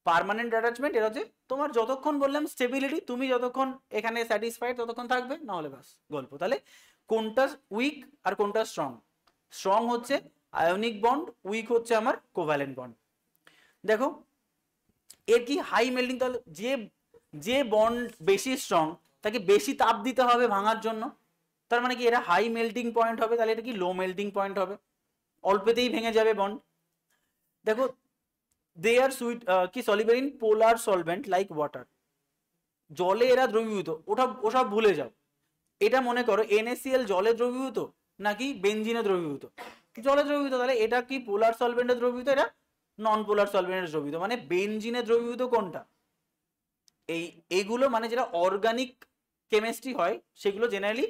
পার্মানেন্ট অ্যাটাচমেন্ট, এটা হচ্ছে তোমার যতক্ষণ বললাম স্টেবিলিটি, তুমি যতক্ষণ এখানে স্যাটিসফাইড ততক্ষণ থাকবে, না হলে বাস গল্প। তাহলে কোনটা উইক আর কোনটা স্ট্রং? স্ট্রং হচ্ছে আয়নিক বন্ড, উইক হচ্ছে আমার কোভ্যালেন্ট বন্ড। দেখো এর কি হাই মেল্টিং, তাহলে যে যে বন্ড বেশি স্ট্রং তাকে বেশি তাপ দিতে হবে ভাঙার জন্য, তার মানে কি এটা হাই মেল্টিং পয়েন্ট হবে, তাহলে এটা কি লো মেল্টিং পয়েন্ট হবে, অল্পতেই ভেঙে যাবে বন্ড। দেখো দে আর সুইট কি soluble in polar solvent like water, জলে এরা দ্রবীভূত, ওসব ভুলে যাও। এটা মনে করো NaCl জলে দ্রবীভূত নাকি বেনজিনে দ্রবীভূত? জলে দ্রবীভূত, তাহলে এটা কি পোলার সলভেন্টে দ্রবীভূত, এটা নন পোলার সলভেন্টে দ্রবীভূত। মানে বেনজিনে দ্রবীভূত কোনটা? এইগুলো মানে যেটা অর্গানিক কেমিস্ট্রি হয় সেগুলো জেনারেলি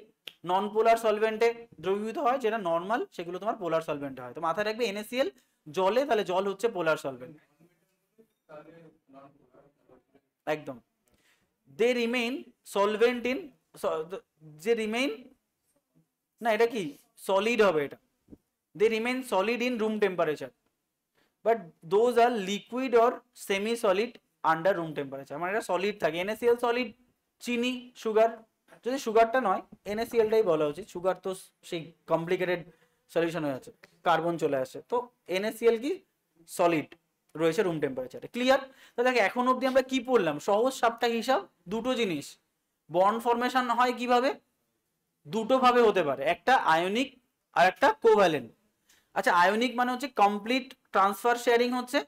নন পোলার সলভেন্টে দ্রবীভূত হয়, যেটা নর্মাল সেগুলো তোমার পোলার সলভেন্টে হয়। তো মাথায় রাখবে NaCl জলে, তাহলে জল হচ্ছে পোলার সলভেন্ট একদম। দে রিমেইন সলভেন্ট ইন, যে রিমেইন, না এটা কি সলিড হবে, এটা they remain solid in room temperature, but those are liquid or semi solid under room temperature. মানে এটা সলিড থাকে। NaCl সলিড, চিনি, সুগার, যদি সুগারটা নয় NaClটাই বলা উচিত, সুগার তো সেই কমপ্লিকেটেড সলিউশন হয়ে আছে, কার্বন চলে আসে। তো NaCl কি সলিড, রয়েছে রুম টেম্পারেচারে। ক্লিয়ার? তো দেখ এখন অবধি আমরা কি পড়লাম, সহজ সাপটা হিসাব, দুটো জিনিস, বন্ড ফরমেশন হয় কিভাবে, দুটো ভাবে হতে পারে, একটা আয়নিক আর একটা কোভ্যালেন্ট। আচ্ছা আয়নিক মানে হচ্ছে কমপ্লিট ট্রান্সফার শেয়ারিং হচ্ছে,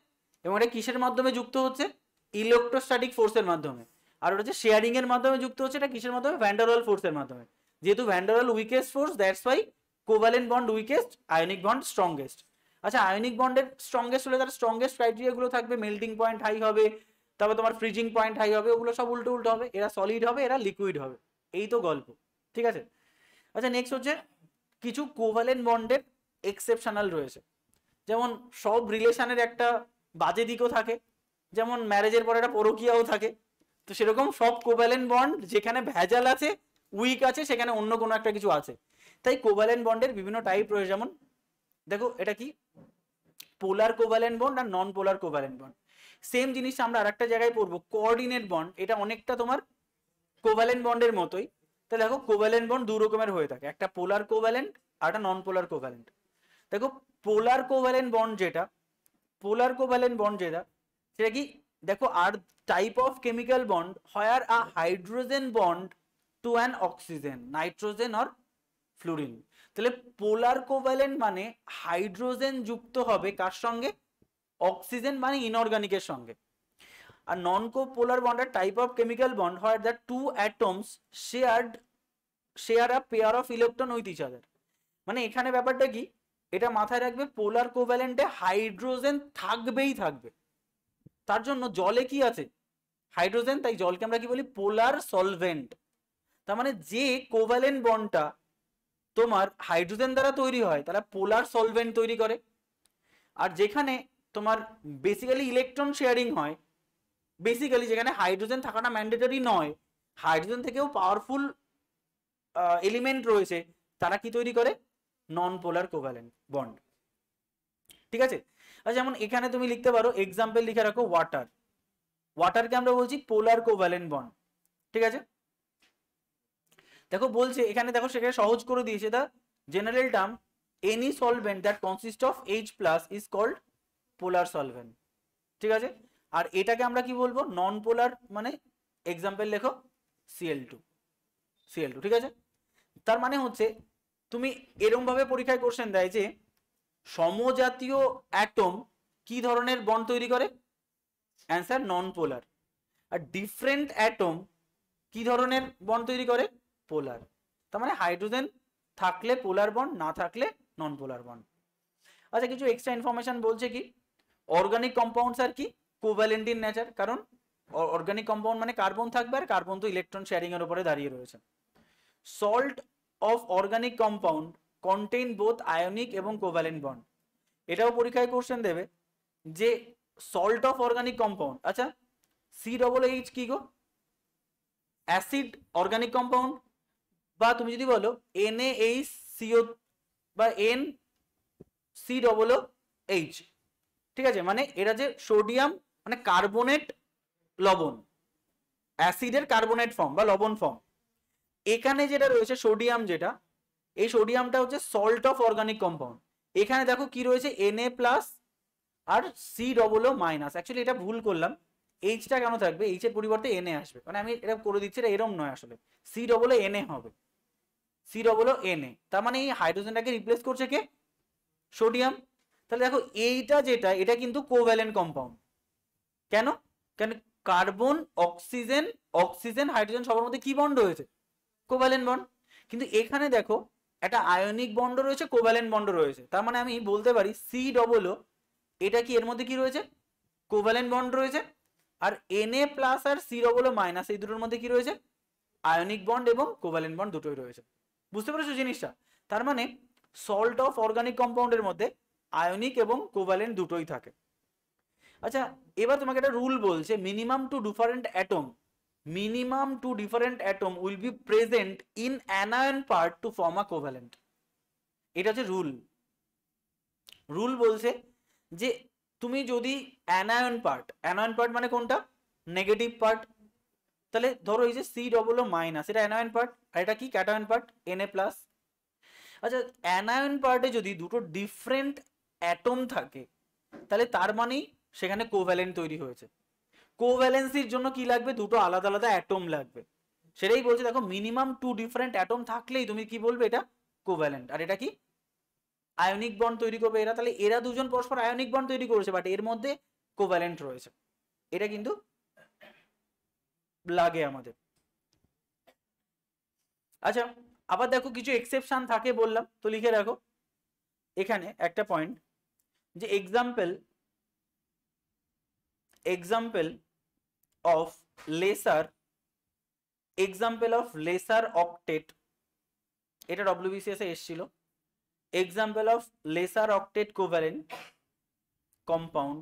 এবং এটা কিসের মাধ্যমে যুক্ত হচ্ছে, ইলেকট্রোস্ট্যাটিক ফোর্সের মাধ্যমে। আর ওটা হচ্ছে শেয়ারিং এর মাধ্যমে যুক্ত হচ্ছে, এটা কিসের মাধ্যমে, ভ্যান ডার ওয়াল ফোর্সের মাধ্যমে। যেহেতু van der wall weakest force, that's why covalent bond weakest, ionic bond strongest. আচ্ছা আয়নিক বন্ডের স্ট্রংগেস্ট হলে তার স্ট্রংগেস্ট ক্রাইটেরিয়া গুলো থাকবে, মেল্টিং পয়েন্ট হাই হবে, তারপর তোমার ফ্রিজিং পয়েন্ট হাই হবে, ওগুলো সব উল্টো উল্টো হবে, এরা সলিড হবে, এরা লিকুইড হবে, এই তো গল্প। ঠিক আছে? আচ্ছা নেক্সট হচ্ছে কিছু কোভ্যালেন্ট বন্ডের এক্সেপশনাল রয়েছে, যেমন সব রিলেশনের একটা বাজে দিকও থাকে, যেমন ম্যারেজের পরে একটা পরকীয়াও থাকে, তো সেরকম সব কোভ্যালেন্ট বন্ড যেখানে ভেজাল আছে, উইক আছে, সেখানে অন্য কোনো একটা কিছু আছে। তাই কোভ্যালেন্ট বন্ডের বিভিন্ন টাইপ রয়েছে, যেমন দেখো এটা কি, পোলার কোভ্যালেন্ট বন্ড আর নন পোলার কোভ্যালেন্ট বন্ড। সেম জিনিস আমরা আরেকটা জায়গায় পড়বো, কোঅর্ডিনেট বন্ড, এটা অনেকটা তোমার কোভ্যালেন্ট বন্ডের মতোই। তাহলে দেখো কোভ্যালেন্ট বন্ড দু রকমের হয়ে থাকে, একটা পোলার কোভ্যালেন্ট আর একটা নন পোলার কোভ্যালেন্ট। দেখো পোলার কোভ্যালেন্ট বন্ড যেটা, পোলার কোভ্যালেন্ট বন্ড যেটা, সেটা কি, দেখো are type of chemical bond where a hydrogen bond to an oxygen, nitrogen or fluorine. তাহলে পোলার কোভ্যালেন্ট মানে হাইড্রোজেন যুক্ত হবে কার সঙ্গে, অক্সিজেন মানে ইনঅর্গানিকের সঙ্গে। আর non polar bond are type of chemical bond where the two atoms share a pair of electron with each other. মানে এখানে ব্যাপারটা কি, এটা মাথায় রাখবে, পোলার কোভ্যালেন্টে হাইড্রোজেন থাকবেই থাকবে, তার জন্য জলে কি আছে, হাইড্রোজেন, তাই জলকে আমরা কি বলি, পোলার সলভেন্ট। তার মানে যে কোভ্যালেন্ট বন্ডটা তোমার হাইড্রোজেন দ্বারা তৈরি হয়, তারা পোলার সলভেন্ট তৈরি করে। আর যেখানে তোমার বেসিক্যালি ইলেকট্রন শেয়ারিং হয়, বেসিক্যালি যেখানে হাইড্রোজেন থাকাটা ম্যান্ডেটরি নয়, হাইড্রোজেন থেকেও পাওয়ারফুল এলিমেন্ট রয়েছে, তারা কি তৈরি করে, নন পোলার কোভ্যালেন্ট বন্ড। ঠিক আছে? আচ্ছা যেমন এখানে তুমি লিখতে পারো, এক্সাম্পল লিখে রাখো, ওয়াটার, ওয়াটারকে আমরা বলছি পোলার কোভ্যালেন্ট বন্ড। ঠিক আছে? দেখো বলছে এখানে, দেখো সেখানে সহজ করে দিয়েছে, the general term any solvent that consist of H+ is called polar solvent. ঠিক আছে? আর এটাকে আমরা কি বলবো, নন পোলার, মানে এক্সাম্পল লেখো Cl2, Cl2। ঠিক আছে? তার মানে হচ্ছে তুমি এরকম ভাবে পরীক্ষায় কোশ্চেন দেয় যে সমজাতীয় অ্যাটম কি ধরনের বন্ড তৈরি করে, অ্যান্সার নন পোলার। আর ডিফারেন্ট অ্যাটম কি ধরনের বন্ড তৈরি করে, পোলার। তার মানে হাইড্রোজেন থাকলে পোলার বন্ড, না থাকলে নন পোলার বন্ড। আচ্ছা কিছু এক্সট্রা ইনফরমেশন বলছে কি, অর্গানিক কম্পাউন্ডস আর কি কোভ্যালেন্ট ইন নেচার, কারণ অর্গানিক কম্পাউন্ড মানে কার্বন থাকবে, আর কার্বন তো ইলেকট্রন শেয়ারিং এর উপরে দাঁড়িয়ে রয়েছে। Salt of organic compound contain both ionic এবং কোভ্যালেন্ট বন্ড। এটাও পরীক্ষায় কোশ্চেন দেবে যে সল্ট অফ অর্গানিক কম্পাউন্ড, আচ্ছা COOH কি গো, অ্যাসিড অর্গানিক কম্পাউন্ড, বা তুমি যদি বলো NaHCO বা NCOOH। ঠিক আছে? মানে এরা যে সোডিয়াম মানে কার্বনেট লবণ, অ্যাসিডের কার্বনেট ফর্ম বা লবণ ফর্ম। এখানে যেটা রয়েছে সোডিয়াম, যেটা এই সোডিয়ামটা হচ্ছে সল্ট অফ অর্গানিক কম্পাউন্ড। এখানে দেখো কি রয়েছে, Na+ আর COO-। অ্যাকচুয়ালি এটা ভুল করলাম, এইচটা কেন থাকবে, এইচ এর পরিবর্তে Na আসবে, মানে আমি এটা করে দিচ্ছি, এটা এরম নয়, আসলে COO-Na হবে, COO-Na। তার মানে এই হাইড্রোজেনটাকে রিপ্লেস করছে কে, সোডিয়াম। তাহলে দেখো এইটা যেটা, এটা কিন্তু কোভ্যালেন্ট কম্পাউন্ড। কেন, কেন কার্বন অক্সিজেন, অক্সিজেন হাইড্রোজেন সবার মধ্যে কি বন্ড রয়েছে, কোভ্যালেন্ট বন্ড। কিন্তু এখানে দেখো একটা আয়নিক বন্ড রয়েছে, কোভ্যালেন্ট বন্ড রয়েছে, তার মানে আমি বলতে পারি COO, এটা কি এর মধ্যে কি রয়েছে, কোভ্যালেন্ট বন্ড রয়েছে। আর Na+ আর COO- এই দুটোর মধ্যে কি রয়েছে, আয়নিক বন্ড এবং কোভ্যালেন্ট বন্ড দুটোই রয়েছে। বুঝতে পেরেছো জিনিসটা? তার মানে সল্ট অফ অর্গানিক কম্পাউন্ডের মধ্যে আয়নিক এবং কোভ্যালেন্ট দুটোই থাকে। আচ্ছা এবার তোমাকে একটা রুল বলছে, minimum two different atom will be present in anion part to form a covalent. এটা হচ্ছে রুল বলছে যে তুমি যদি অ্যানায়ন পার্ট মানে কোনটা, নেগেটিভ পার্ট, তাহলে ধরো এই যে COO-, এটা অ্যানায়ন পার্ট, আর এটা কি ক্যাটায়ন পার্ট, Na+। আচ্ছা অ্যানায়ন পার্টে যদি দুটো ডিফারেন্ট অ্যাটম থাকে, তাহলে তার মানে সেখানে কোভ্যালেন্ট তৈরি হয়েছে। কোভ্যালেন্সির জন্য কি লাগবে? দুটো আলাদা আলাদা অ্যাটম লাগবে। সেটাই বলছে, দেখো মিনিমাম 2 ডিফারেন্ট অ্যাটম থাকলেই তুমি কি বলবে এটা কোভ্যালেন্ট। আর এটা কি আয়নিক বন্ড তৈরি করবে এরা। তাহলে এরা দুজন পরস্পর আয়নিক বন্ড তৈরি করেছে, বাট এর মধ্যে কোভ্যালেন্ট রয়েছে। এটা কিন্তু লাগে আমাদের। আচ্ছা, আবার দেখো কিছু এক্সেপশন থাকে বললাম, তো লিখে রাখো এখানে একটা পয়েন্ট, যে এক্সাম্পল অফ লেসার অক্টেট, এটা ডব্লিউবিসিএস এ এসেছিল। Example of lesser octet covalent compound,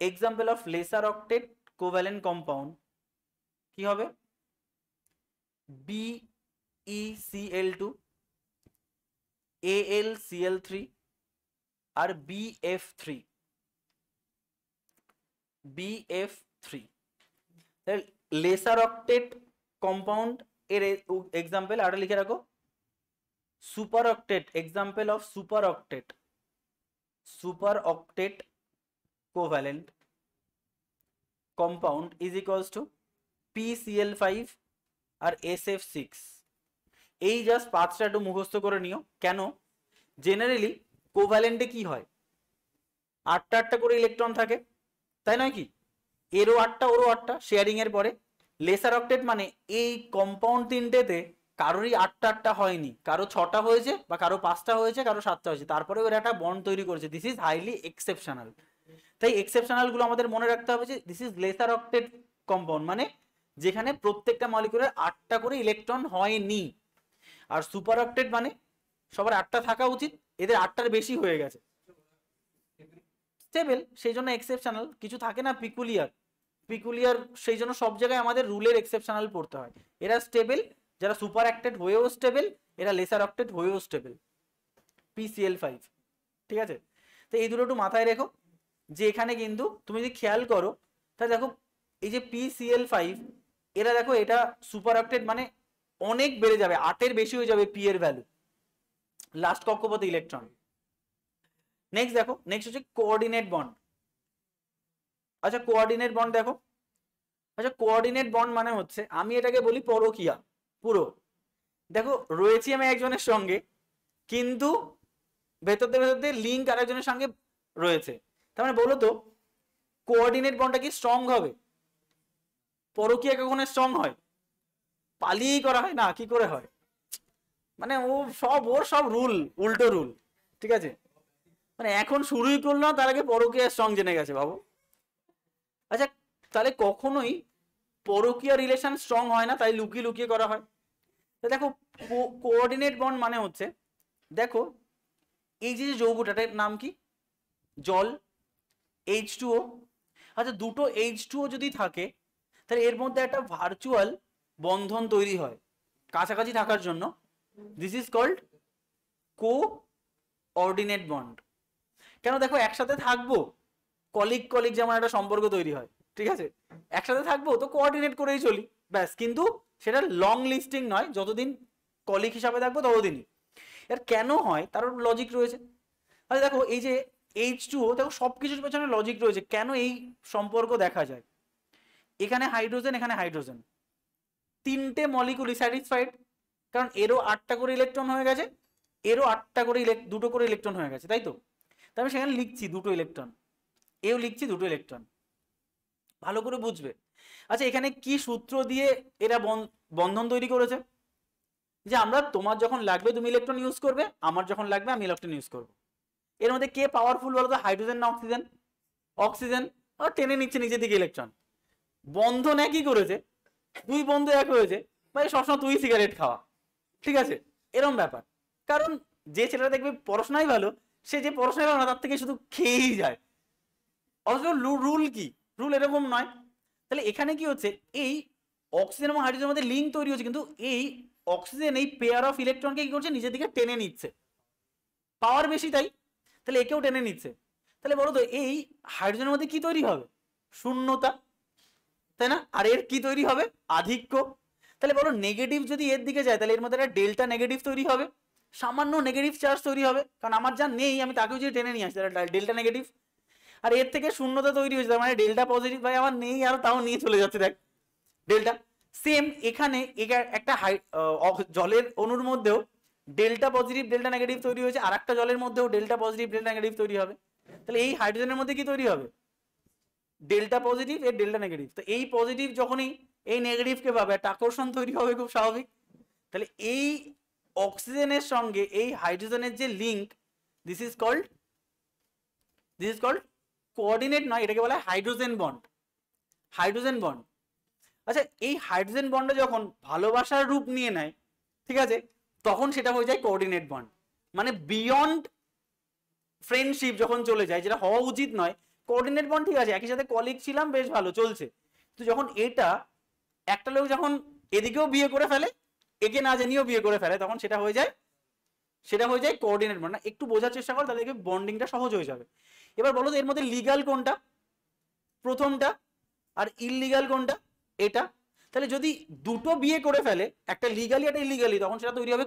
example of lesser octet covalent compound কি হবে? BeCl2, AlCl3 আর BF3। লেসার অক্টেট কম্পাউন্ড এর এক্সাম্পল আর লিখে রাখো super octet, example of super octet covalent compound is equals to PCl5 আর SF6। এই just পাঁচটা একটু মুখস্থ করে নিও। কেন? জেনারেলি কোভ্যালেন্টে কি হয়, 8টা করে ইলেকট্রন থাকে, তাই নয় কি? এরও 8টা ওরও 8টা শেয়ারিং এর পরে। লেসার অক্টেট মানে এই কম্পাউন্ড তিনটেতে কারোরই 8টা হয়নি, কারো 6টা হয়েছে বা কারো 5টা হয়েছে, কারো 7টা হয়েছে, তারপরে ওরা একটা বন্ড তৈরি করেছে। This is highly exceptional. তাই এক্সেপশনাল গুলো আমাদের মনে রাখতে হবে যে this is lesser octet compound, মানে যেখানে প্রত্যেকটা মলিকিউলের 8টা করে ইলেকট্রন হয়নি। আর সুপার অক্টেট মানে সবার 8টা থাকা উচিত, এদের 8টার বেশি হয়ে গেছে, স্টেবল, সেই জন্য এক্সেপশনাল। কিছু থাকে না পিকুলিয়ার, সেই জন্য সব জায়গায় আমাদের রুলের এক্সেপশনাল পড়তে হয়। এরা স্টেবল, যারা সুপার অক্টেট হয়েও স্টেবল, এরা লেসার অক্টেট হয়েও স্টেবল, PCl5। ঠিক আছে, তো এই দুটো একটু মাথায় রেখো, যে এখানে কিন্তু তুমি যদি খেয়াল করো তাহলে দেখো এই যে PCl5 এরা দেখো এটা সুপার অক্টেট মানে অনেক বেড়ে যাবে, 8-এর বেশি হয়ে যাবে P এর ভ্যালু লাস্ট কক্ষপথে ইলেকট্রন। নেক্সট দেখো, নেক্সট হচ্ছে কোঅর্ডিনেট বন্ড। আচ্ছা কোঅর্ডিনেট বন্ড দেখো, আচ্ছা কোঅর্ডিনেট বন্ড মানে হচ্ছে, আমি এটাকে বলি পরকীয়া পুরো। দেখো রয়েছি আমি একজনের সঙ্গে, কিন্তু ভেতরতে লিঙ্ক আরেকজনের সঙ্গে রয়েছে, তার মানে বলো তো কোঅর্ডিনেট বন্ডটা কি স্ট্রং হবে? পরকীয়া কখনো স্ট্রং হয়? পালিয়েই করা হয় না, কি করে হয়? মানে ওর সব রুল উল্টো রুল। ঠিক আছে, মানে এখন শুরুই করলো, তার আগে পরকীয়া স্ট্রং জেনে গেছে বাবু। আচ্ছা তাহলে কখনোই পরকীয়া রিলেশন স্ট্রং হয় না, তাই লুকিয়ে লুকিয়ে করা হয়। তো দেখো কোঅর্ডিনেট বন্ড মানে হচ্ছে, দেখো এই যে যৌগটার নাম কি? জল, H2O। আচ্ছা দুটো H2O যদি থাকে তাহলে এর মধ্যে একটা ভার্চুয়াল বন্ধন তৈরি হয় কাছাকাছি থাকার জন্য। This is called coordinate bond. কেন? দেখো একসাথে থাকবো, কলিগ যেমন একটা সম্পর্ক তৈরি হয়, ঠিক আছে, একসাথে থাকবো তো কোঅর্ডিনেট করেই চলি, ব্যাস। কিন্তু সেটা লং লিস্টিং নয়, যতদিন কলিগ হিসাবে থাকবো ততদিনই। এর কেন হয় তার লজিক রয়েছে। আচ্ছা দেখো এই যে H2O, দেখো সবকিছুর পেছনে লজিক রয়েছে কেন এই সম্পর্ক দেখা যায়। এখানে হাইড্রোজেন, এখানে হাইড্রোজেন, তিনটে মলিকুল স্যাটিসফাইড, কারণ এরও 8টা করে ইলেকট্রন হয়ে গেছে, এরও 8টা করে দুটো করে ইলেকট্রন হয়ে গেছে, তাই তো? তাই আমি সেখানে লিখছি দুটো ইলেকট্রন, এও লিখছি দুটো ইলেকট্রন, ভালো করে বুঝবে। আচ্ছা এখানে কি সূত্র দিয়ে এরা বন্ধন তৈরি করেছে? যে আমরা, তোমার যখন লাগবে তুমি ইলেকট্রন ইউজ করবে, আমার যখন লাগবে আমি ইলেকট্রন ইউজ করবো। এর মধ্যে কে পাওয়ারফুল বলো তো, হাইড্রোজেন না অক্সিজেন? অক্সিজেন। আর টেনে নিচ্ছে নিচের দিকে ইলেকট্রন, বন্ধন একই করেছে, দুই বন্ধু এক হয়েছে, ভাই সবসময় তুই সিগারেট খাওয়া, ঠিক আছে, এরকম ব্যাপার। কারণ যে ছেলেটা দেখবে পড়াশোনাই ভালো, সে যে পড়াশোনাই ভালো না তার থেকে শুধু খেয়েই যায়। অথচ রুল কি? রুল এরকম নয়। তাহলে এখানে কি হচ্ছে, এই অক্সিজেন এবং হাইড্রোজেনের মধ্যে লিঙ্ক তৈরি হচ্ছে, কিন্তু এই অক্সিজেন এই পেয়ার অফ ইলেকট্রনকে কি করছে, নিজের দিকে টেনে নিচ্ছে, পাওয়ার বেশি তাই, তাহলে একেও টেনে নিচ্ছে। তাহলে বলো তো এই হাইড্রোজেনের মধ্যে কি তৈরি হবে? শূন্যতা, তাই না? আর এর কি তৈরি হবে? আধিক্য। তাহলে বলো নেগেটিভ যদি এর দিকে যায় তাহলে এর মধ্যে একটা ডেল্টা নেগেটিভ তৈরি হবে, সামান্য নেগেটিভ চার্জ তৈরি হবে, কারণ আমার যা নেই আমি তাকেও যদি টেনে নিয়ে আসি তাহলে ডেল্টা নেগেটিভ। আর এর থেকে শূন্যতা তৈরি হয়েছে, তার মানে ডেল্টা পজিটিভ ভাই আমার নেই, আর তাও নিয়ে চলে যাচ্ছে দেখ ডেল্টা। সেম এখানে একটা জলের অণুর মধ্যেও ডেল্টা পজিটিভ ডেল্টা নেগেটিভ তৈরি হয়েছে, আর একটা জলের মধ্যেও ডেল্টা পজিটিভ ডেল্টা নেগেটিভ তৈরি হবে। তাহলে এই হাইড্রোজেনের মধ্যে কি তৈরি হবে? ডেল্টা পজিটিভ এর ডেল্টা নেগেটিভ। তো এই পজিটিভ যখনই এই নেগেটিভকে পাবে একটা আকর্ষণ তৈরি হবে, খুব স্বাভাবিক। তাহলে এই অক্সিজেনের সঙ্গে এই হাইড্রোজেনের যে link, this is called coordinate নয়, এটাকে বলা হয় হাইড্রোজেন বন্ড। Hydrogen bond. আচ্ছা, এই হাইড্রোজেন বন্ডে যখন ভালোবাসার রূপ নিয়ে নেয়, ঠিক আছে, তখন সেটা হয়ে যায় কোঅর্ডিনেট বন্ড। মানে বিয়ন্ড ফ্রেন্ডশিপ যখন চলে যায়, যেটা হওয়া উচিত নয়। কোঅর্ডিনেট বন্ড ঠিক আছে, একই সাথে কলিগ ছিলাম, বেশ ভালো চলছে, তো যখন এটা একটা লোক যখন এদিকেও বিয়ে করে ফেলে, একে না জানিয়েও বিয়ে করে ফেলে, তখন সেটা হয়ে যায় কোঅর্ডিনেট বন্ড। না, একটু বোঝার চেষ্টা কর, তাহলে বন্ডিংটা সহজ হয়ে যাবে। এবার বলো তো এর মধ্যে লিগাল কোনটা? প্রথমটা। আর ইললিগাল কোনটা? এটা। তাহলে যদি দুটো বিয়ে করে ফেলে, একটা লিগালি একটা ইলিগালি, তখন সেটা তৈরি হবে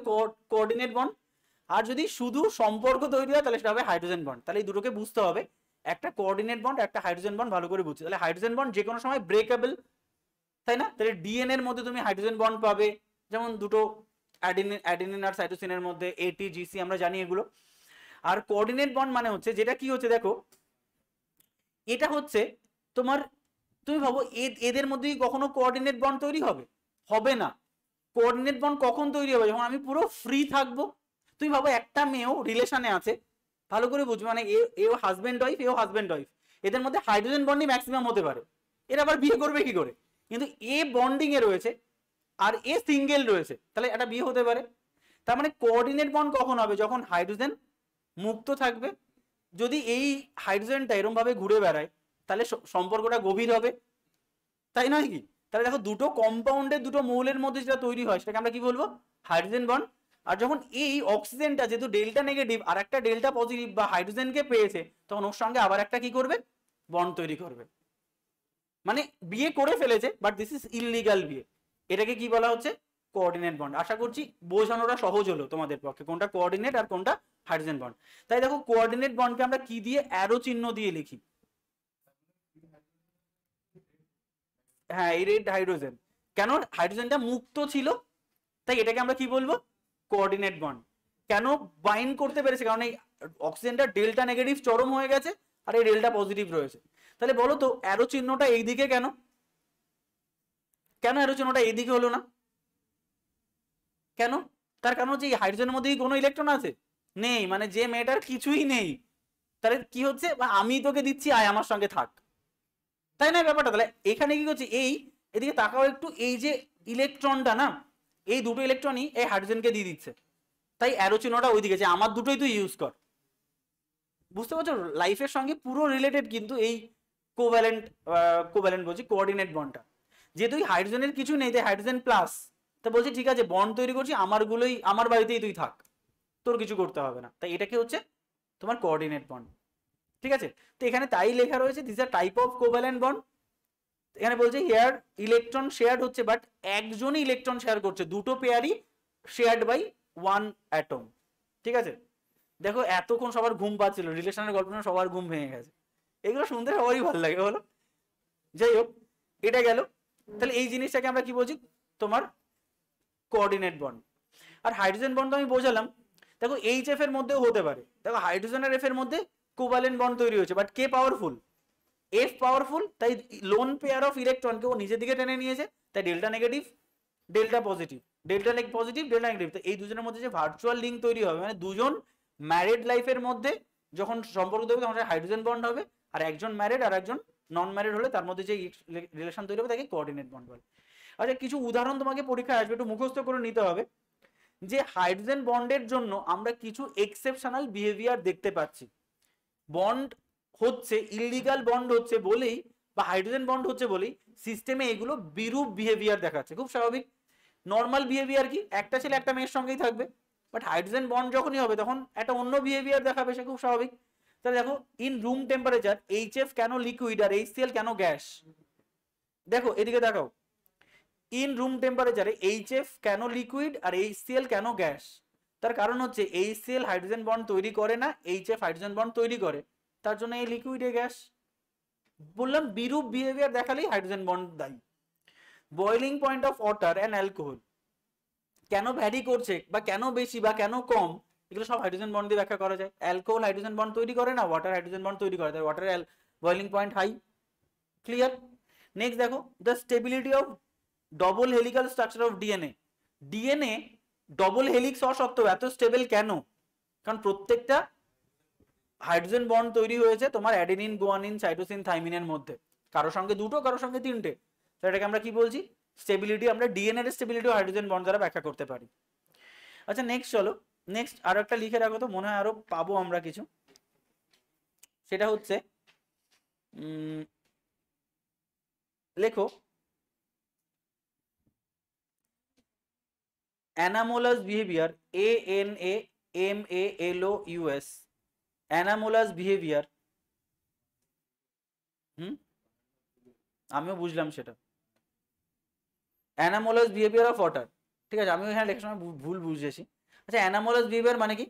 কোঅর্ডিনেট বন্ড। আর যদি শুধু সম্পর্ক তৈরি হয়, তাহলে সেটা হবে হাইড্রোজেন বন্ড। তাহলে এই দুটোকে বুঝতে হবে, একটা কোঅর্ডিনেট বন্ড, একটা হাইড্রোজেন বন্ড, ভালো করে বুঝছি। তাহলে হাইড্রোজেন বন্ড যে কোনো সময় ব্রেকেবল, তাই না? তাহলে ডিএনএ এর মধ্যে তুমি হাইড্রোজেন বন্ড পাবে, যেমন দুটো অ্যাডিনিন আর সাইটোসিনের মধ্যে ATGC, আমরা জানি এগুলো। আর কোঅর্ডিনেট বন্ড মানে হচ্ছে যেটা কি হচ্ছে, দেখো এটা হচ্ছে তোমার, তুমি ভাবো এদের মধ্যে কখনো কোঅর্ডিনেট বন্ড তৈরি হবে? হবে না। কোঅর্ডিনেট বন্ড কখন তৈরি হবে? যখন আমি পুরো ফ্রি থাকবো। তুমি ভাবো একটা মেয়েও রিলেশনে আছে, ভালো করে বুঝবে, মানে এও হাজবেন্ড ওয়াইফ, এও হাজবেন্ড ওয়াইফ, এদের মধ্যে হাইড্রোজেন বন্ডই ম্যাক্সিমাম হতে পারে। এরা আবার বিয়ে করবে কি করে? কিন্তু এ বন্ডিং এ রয়েছে আর এ সিঙ্গেল রয়েছে, তাহলে একটা বিয়ে হতে পারে। তার মানে কোঅর্ডিনেট বন্ড কখন হবে? যখন হাইড্রোজেন মুক্ত থাকবে। যদি এই হাইড্রোজেনটা এরকম ভাবে ঘুরে বেড়ায়, তাহলে সম্পর্কটা গভীর হবে, তাই নয় কি? তাহলে দেখো দুটো কম্পাউন্ডের দুটো মৌলের মধ্যে যেটা তৈরি হয়, সেটাকে আমরা কি বলবো? Hydrogen bond. আর যখন এই অক্সিজেনটা যেহেতু ডেল্টা নেগেটিভ আর একটা ডেল্টা পজিটিভ বা হাইড্রোজেনকে পেয়েছে, তখন ওর সঙ্গে আবার একটা কি করবে? বন্ড তৈরি করবে। মানে বিয়ে করে ফেলেছে, বাট দিস ইজ ইললিগাল বিয়ে। এটাকে কি বলা হচ্ছে? Coordinate bond. আশা করছি বোঝানোটা সহজ হলো তোমাদের পক্ষে, কোনটা কোঅর্ডিনেট আর কোনটা হাইড্রোজেন বন্ড। তাই দেখো কোঅর্ডিনেট বন্ডকে আমরা কি দিয়ে? অ্যারো চিহ্ন দিয়ে লিখি। হ্যাঁ, এই রেড হাইড্রোজেন, কেন? হাইড্রোজেনটা মুক্ত ছিল, তাই এটাকে আমরা কি বলবো? Coordinate bond. কেন বাইন্ড করতে পেরেছে? কারণ এই অক্সিজেনটা ডেল্টা নেগেটিভ চরম হয়ে গেছে, আর এই ডেল্টা পজিটিভ রয়েছে। তাহলে বলো তো অ্যারো চিহ্নটা এইদিকে কেন? কেন অ্যারো চিহ্নটা এইদিকে হলো না? কেন? তার কারণ হচ্ছে এই হাইড্রোজেনের মধ্যে কোনো ইলেকট্রন আছে? নেই, মানে যে মেয়েটার কিছুই নেই। তাহলে কি হচ্ছে? আমি তোকে দিচ্ছি, আয় আমার সঙ্গে থাক, তাই না ব্যাপারটা? তাহলে এখানে কি হচ্ছে? এই এদিকে তাকাও একটু, এই যে ইলেকট্রনটা না, এই দুটো ইলেকট্রনই এই হাইড্রোজেনকে দিয়ে দিচ্ছে, তাই অ্যারো চিহ্নটা ওইদিকে, যে আমার দুটোই তুই ইউজ কর। বুঝতে পারছো? লাইফের সঙ্গে পুরো রিলেটেড কিন্তু এই কোভ্যালেন্ট বলছি, কোঅর্ডিনেট বন্ডটা। যেহেতু হাইড্রোজেনের কিছু নেই, তাই হাইড্রোজেন প্লাস, তা বলছি ঠিক আছে বন্ড তৈরি করছি, আমারগুলোই আমার বাড়িতেই তুই থাক, তোর কিছু করতে হবে না। তাই এটাকে হচ্ছে তোমার কোঅর্ডিনেট বন্ড। ঠিক আছে? তো এখানে তাই লেখা রয়েছে this are type of covalent bond. এখানে বলছে হিয়ার ইলেকট্রন শেয়ার্ড হচ্ছে, বাট একজনই ইলেকট্রন শেয়ার করছে, দুটো পেয়ারই শেয়ার্ড বাই ওয়ান অ্যাটম। ঠিক আছে? দেখো এতক্ষণ সবার ঘুম পাচ্ছিল, রিলেশনের গল্প শুনে সবার ঘুম ভেঙে গেছে, এগুলো শুনতে সবারই ভালো লাগে বলো। যাই হোক, এটা গেল। তাহলে এই জিনিসটাকে আমরা কি বলছি? তোমার কোঅর্ডিনেট বন্ড। আর হাইড্রোজেন বন্ড তো আমি বোঝালাম। দেখো HF এর মধ্যেও হতে পারে। দেখো হাইড্রোজেন আর F এর মধ্যে কোভ্যালেন্ট বন্ড তৈরি হয়েছে, but K powerful? F powerful, তাই লোন পেয়ার অফ ইলেকট্রনকে ও নিজের দিকে টেনে নিয়েছে, তাই delta negative delta positive, delta positive delta negative. তো এই দুজনের মধ্যে যে ভার্চুয়াল লিঙ্ক তৈরি হবে, মানে দুজন ম্যারিড লাইফের মধ্যে যখন সম্পর্ক তৈরি হবে, তখন হাইড্রোজেন বন্ড হবে। আর একজন ম্যারিড আর একজন নন ম্যারিড হলে তার মধ্যে যে রিলেশন তৈরি হবে তাকে কোঅর্ডিনেট বন্ড বলে। আচ্ছা, কিছু উদাহরণ তোমাকে পরীক্ষায় আসবে, একটু মুখস্থ করে নিতে হবে। যে হাইড্রোজেন বন্ডের জন্য আমরা কিছু এক্সেপশনাল বিহেভিয়ার দেখতে পাচ্ছি। বন্ড হচ্ছে ইললিগাল বন্ড হচ্ছে বলেই, বা হাইড্রোজেন বন্ড হচ্ছে বলেই সিস্টেমে এগুলো বিরূপ বিহেভিয়ার দেখাচ্ছে, খুব স্বাভাবিক। নর্মাল বিহেভিয়ার কি? একটা ছেলে একটা মেয়ের সঙ্গেই থাকবে, বাট হাইড্রোজেন বন্ড যখনই হবে তখন একটা অন্য বিহেভিয়ার দেখাবে, সে খুব স্বাভাবিক। তাহলে দেখো ইন রুম টেম্পারেচার HF কেন লিকুইড আর HCl কেন গ্যাস? দেখো এদিকে দেখাও, ইন রুম টেম্পারেচারে HF কেন লিকুইড আর HCl কেন গ্যাস? তার কারণ হচ্ছে HCl হাইড্রোজেন বন্ড তৈরি করে না, HF হাইড্রোজেন বন্ড তৈরি করে। তার জন্য এই লিকুইড এ গ্যাস। বললাম বিরূপ বিহেভিয়ার দেখালেই হাইড্রোজেন বন্ড দায়ী। Boiling point of water and alcohol কেন ভ্যারি করছে বা কেন বেশি বা কেন কম, এগুলো সব হাইড্রোজেন বন্ড দিয়ে ব্যাখ্যা করা যায়। অ্যালকোহল হাইড্রোজেন বন্ড তৈরি করে না, ওয়াটার হাইড্রোজেন বন্ড তৈরি করে, তাই ওয়াটারের boiling point high. Clear? Next দেখো, the stability of double helical structure of DNA. DNA double helix হওয়া সত্ত্বেও এত স্টেবল কেন? কারণ প্রত্যেকটা হাইড্রোজেন বন্ড তৈরি হয়েছে তোমার অ্যাডেনিন, গুয়ানিন, সাইটোসিন, থাইমিনের মধ্যে, কারোর সঙ্গে দুটো, কারোর সঙ্গে তিনটে। তো এটাকে আমরা কি বলছি? স্টেবিলিটি। আমরা ডিএনএ এর স্টেবিলিটি হাইড্রোজেন বন্ড দ্বারা ব্যাখ্যা করতে পারি। আচ্ছা নেক্সট চলো, নেক্সট আরো একটা লিখে রাখো তো, মনে হয় আরো পাবো আমরা কিছু। সেটা হচ্ছে লেখো অ্যানামোলাস বিহেভিয়ার, ANAMALOUS, অ্যানামোলাস বিহেভিয়ার। আমিও বুঝলাম সেটা, অ্যানামোলাস বিহেভিয়ার অফ ওয়াটার। ঠিক আছে, আমিও এখানে লেখার সময় ভুল বুঝেছি। আচ্ছা অ্যানামোলাস বিহেভিয়ার মানে কি?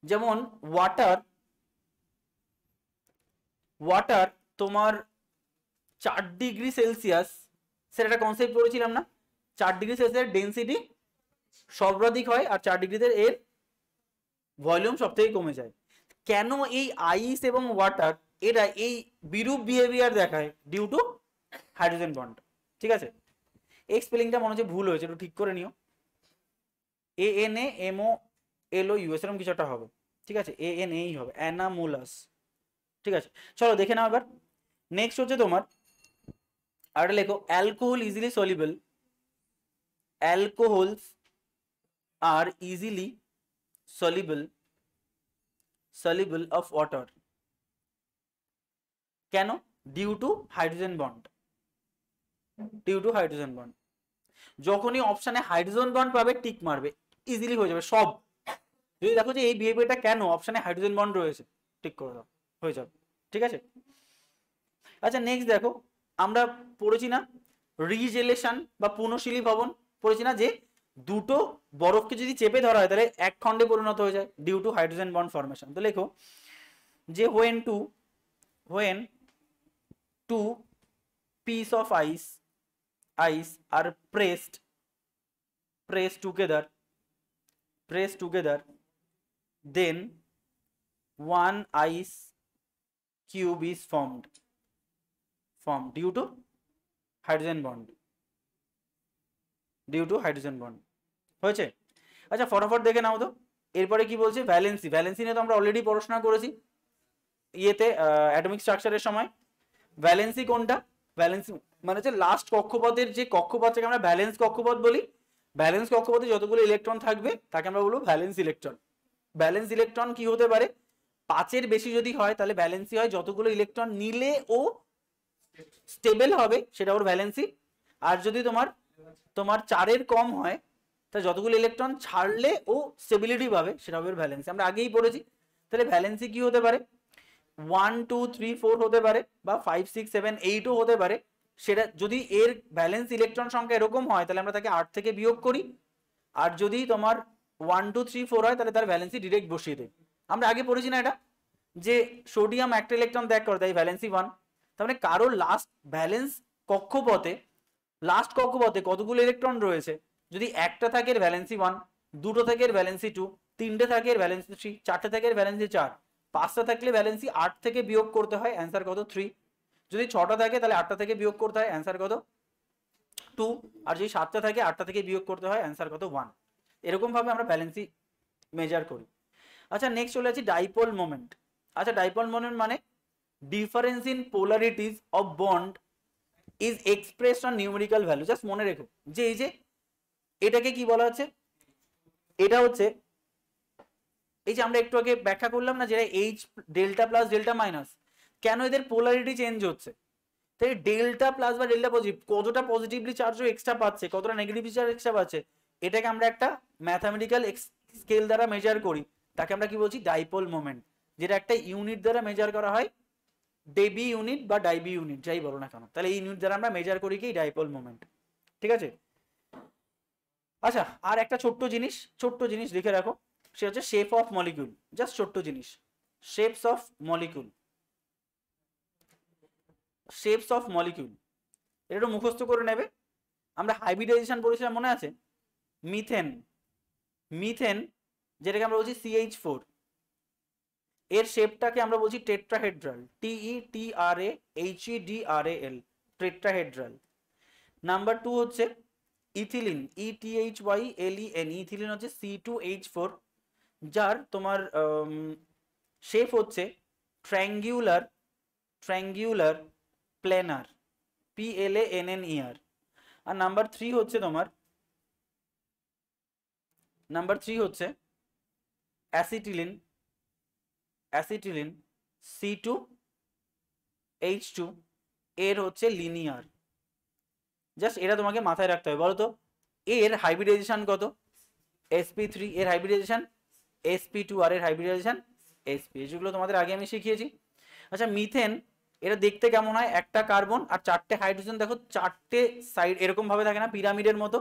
যেমন ওয়াটার, ওয়াটার তোমার 4 ডিগ্রি সেলসিয়াস, সেটা একটা কনসেপ্ট পড়েছিলাম না? 4 ডিগ্রি সেলসিয়াস ডেন্সিটি সর্বাধিক হয় আর 4 ডিগ্রিতে এর ভলিউম সব থেকে কমে যায়। কেন এই আইস এবং ওয়াটার এরা এই বিরূপ বিহেভিয়ার দেখায়? Due to hydrogen bond. ঠিক আছে, এই স্পেলিংটা মনে হচ্ছে ভুল হয়েছে, একটু ঠিক করে নিও। ANAMOLOUS এরকম কিছু একটা হবে। ঠিক আছে, ANA হবে, অ্যানামোলাস। ঠিক আছে, চলো দেখে নাও এবার। নেক্সট হচ্ছে তোমার আর লেখো alcohol easily soluble, alcohols are easily soluble of water কেন? Due to hydrogen bond, due to hydrogen bond. যখনই অপশনে হাইড্রোজেন বন্ড পাবে টিক মারবে, ইজিলি হয়ে যাবে সব। যদি দেখো যে এই বিহেভিয়ারটা কেন, অপশনে হাইড্রোজেন বন্ড রয়েছে, টিক করে দাও, হয়ে যাবে। ঠিক আছে, আচ্ছা নেক্সট দেখো, আমরা পড়েছি না রিজেলেশন বা পুনঃশীলী ভবন, পড়েছি না যে দুটো বরফকে যদি চেপে ধরা হয় তাহলে এক খণ্ডে পরিণত হয়ে যায় due to hydrogen bond formation. তো লেখো যে when two piece of ice are pressed together, then one ice cube is formed due to hydrogen bond, due to hydrogen bond হয়েছে। আচ্ছা ফটাফট দেখে নাও তো এরপরে কি বলছে, ভ্যালেন্সি। ভ্যালেন্সি নিয়ে তো আমরা অলরেডি পড়াশোনা করেছি ইয়েতে অ্যাটমিক স্ট্রাকচারের সময়। ভ্যালেন্সি কোনটা? ভ্যালেন্সি মানে হচ্ছে লাস্ট কক্ষপথের যে কক্ষপথকে আমরা ভ্যালেন্স কক্ষপথ বলি। ভ্যালেন্স কক্ষপথে যতগুলো ইলেকট্রন থাকবে তাকে আমরা বলবো ভ্যালেন্স ইলেকট্রন। ভ্যালেন্স ইলেকট্রন কি হতে পারে? 5-এর বেশি যদি হয় তাহলে ভ্যালেন্সি হয় যতগুলো ইলেকট্রন নিলে ও স্টেবল হবে সেটা ওর ভ্যালেন্সি। আর যদি তোমার 4-এর কম হয় তাহলে যতগুলো ইলেকট্রন ছাড়লে ও স্টেবিলিটি পাবে সেটা হবে ভ্যালেন্সি। আমরা আগেই পড়েছি। তাহলে ভ্যালেন্সি কি হতে পারে? 1 2 3 4 হতে পারে বা 5 6 7 8ও হতে পারে। সেটা যদি এর ভ্যালেন্স ইলেকট্রন সংখ্যা এরকম হয় তাহলে আমরা তাকে 8 থেকে বিয়োগ করি। আর যদি তোমার 1 2 3 4 হয় তাহলে তার ভ্যালেন্সি ডিরেক্ট বসিয়ে দেয়। আমরা আগে পড়েছি না এটা যে সোডিয়াম একটা ইলেকট্রন ত্যাগ করে তাই ভ্যালেন্সি 1। তার মানে কারো লাস্ট ভ্যালেন্স কক্ষপথে কতগুলো ইলেকট্রন রয়েছে, যদি একটা থাকে এর ভ্যালেন্সি 1, দুটো থাকে এর ভ্যালেন্সি 2, তিনটে থাকে এর ভ্যালেন্সি 3, চারটে থাকে এর ভ্যালেন্সি 4, 5টা থাকলে ভ্যালেন্সি 8 থেকে বিয়োগ করতে হয়, অ্যান্সার কত? 3। যদি 6টা থাকে তাহলে 8টা থেকে বিয়োগ করতে হয়, অ্যান্সার কত? 2। আর যদি 7টা থাকে 8টা থেকে বিয়োগ করতে হয়, অ্যান্সার কত? 1। এরকম ভাবে আমরা ভ্যালেন্সি মেজার করি। আচ্ছা নেক্সট চলে যাচ্ছি ডাইপোল মোমেন্ট। আচ্ছা ডাইপোল মোমেন্ট মানে difference in polarities of bond is expressed on numerical value. Just মনে রেখো যে এই যে এটাকে কি বলা হচ্ছে, এটা হচ্ছে এই যে আমরা একটু আগে ব্যাখ্যা করলাম না যেটা H delta plus delta minus, কেন এদের পোলারিটি চেঞ্জ হচ্ছে। তাই ডেল্টা প্লাস বা ডেল্টা পজিটিভ কতটা পজিটিভলি চার্জ এক্সট্রা পাচ্ছে, কতটা নেগেটিভলি চার্জ এক্সট্রা পাচ্ছে, এটাকে আমরা একটা ম্যাথামেটিক্যাল স্কেল দ্বারা মেজার করি। তাকে আমরা কি বলছি? ডাইপোল মোমেন্ট, যেটা একটা ইউনিট দ্বারা মেজার করা হয়, ডেবি ইউনিট বা ডাইবি ইউনিট যাই বলো না কেন। তাহলে এই ইউনিট দ্বারা আমরা মেজার করি কি? Dipole moment. ঠিক আছে। আচ্ছা আর একটা ছোট্ট জিনিস লিখে রাখো, সে হচ্ছে শেপ অফ মলিকিউল। জাস্ট ছোট্ট জিনিস, shapes of molecule, shapes of molecule এটা একটু মুখস্থ করে নেবে। আমরা হাইব্রিডাইজেশন পড়েছিলাম মনে আছে? মিথেন, মিথেন যেটাকে আমরা বলছি CH4, এর শেপটাকে আমরা বলছি টেট্রাহেড্রাল, TETRAHEDRAL, টেট্রাহেড্রাল। নাম্বার 2 হচ্ছে ইথিলিন, ETHYLEN, ইথিলিন হচ্ছে C2H4, যার তোমার শেপ হচ্ছে ট্রায়াঙ্গুলার, ট্রায়াঙ্গুলার প্ল্যানার, PLANNER। আর নাম্বার 3 হচ্ছে তোমার, নাম্বার 3 হচ্ছে অ্যাসিটিলিন, অ্যাসিটিলিন C2H2, এর হচ্ছে লিনিয়ার। জাস্ট এটা তোমাকে মাথায় রাখতে হবে। বলো তো এর হাইব্রিডাইজেশন কত? sp3, এর হাইব্রিডাইজেশন sp2, আর এর হাইব্রিডাইজেশন sp, যেগুলো তোমাদের আগে আমি শিখিয়েছি। আচ্ছা মিথেন এটা দেখতে কেমন হয়? একটা কার্বন আর 4টে হাইড্রোজেন, দেখো 4টে সাইড এরকম ভাবে থাকে না, পিরামিডের মতো।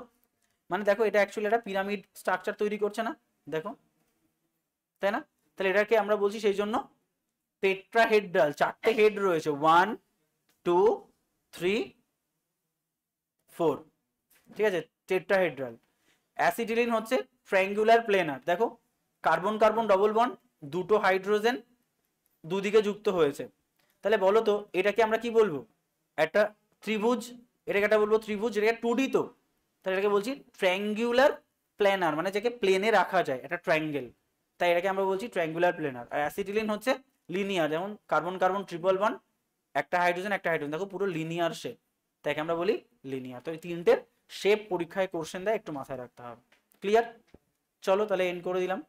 মানে দেখো এটা অ্যাকচুয়ালি একটা পিরামিড স্ট্রাকচার তৈরি করছে না, দেখো, তাই না? তাহলে এটাকে আমরা বলছি সেই জন্য টেট্রাহেড্রাল, 4টে হেড রয়েছে, 1 2 3 4, ঠিক আছে, টেট্রাহেড্রাল। অ্যাসিটিলিন হচ্ছে ট্রায়াঙ্গুলার প্লেনার, দেখো কার্বন কার্বন ডবল বন্ড, দুটো হাইড্রোজেন দুদিকে যুক্ত হয়েছে। তাহলে বলো তো এটাকে আমরা কি বলবো? একটা ত্রিভুজ, এটাকে একটা বলবো ত্রিভুজ, এটাকে 2D তো, তাহলে এটাকে বলছি ট্রায়াঙ্গুলার প্ল্যানার, মানে যাকে প্লেনে রাখা যায়, একটা ট্রায়াঙ্গেল, তাই এটাকে আমরা বলছি ট্রায়াঙ্গুলার প্লেনার। আর অ্যাসিটিলিন হচ্ছে লিনিয়ার, যেমন কার্বন কার্বন ট্রিপল বন্ড, একটা হাইড্রোজেন একটা হাইড্রোজেন, দেখো পুরো লিনিয়ার শেপ, তাই আমরা বলি লিনিয়ার। তো এই তিনটের শেপ পরীক্ষায় কোশ্চেন দেয়, একটু মাথায় রাখতে হবে। ক্লিয়ার? চলো তাহলে এন্ড করে দিলাম।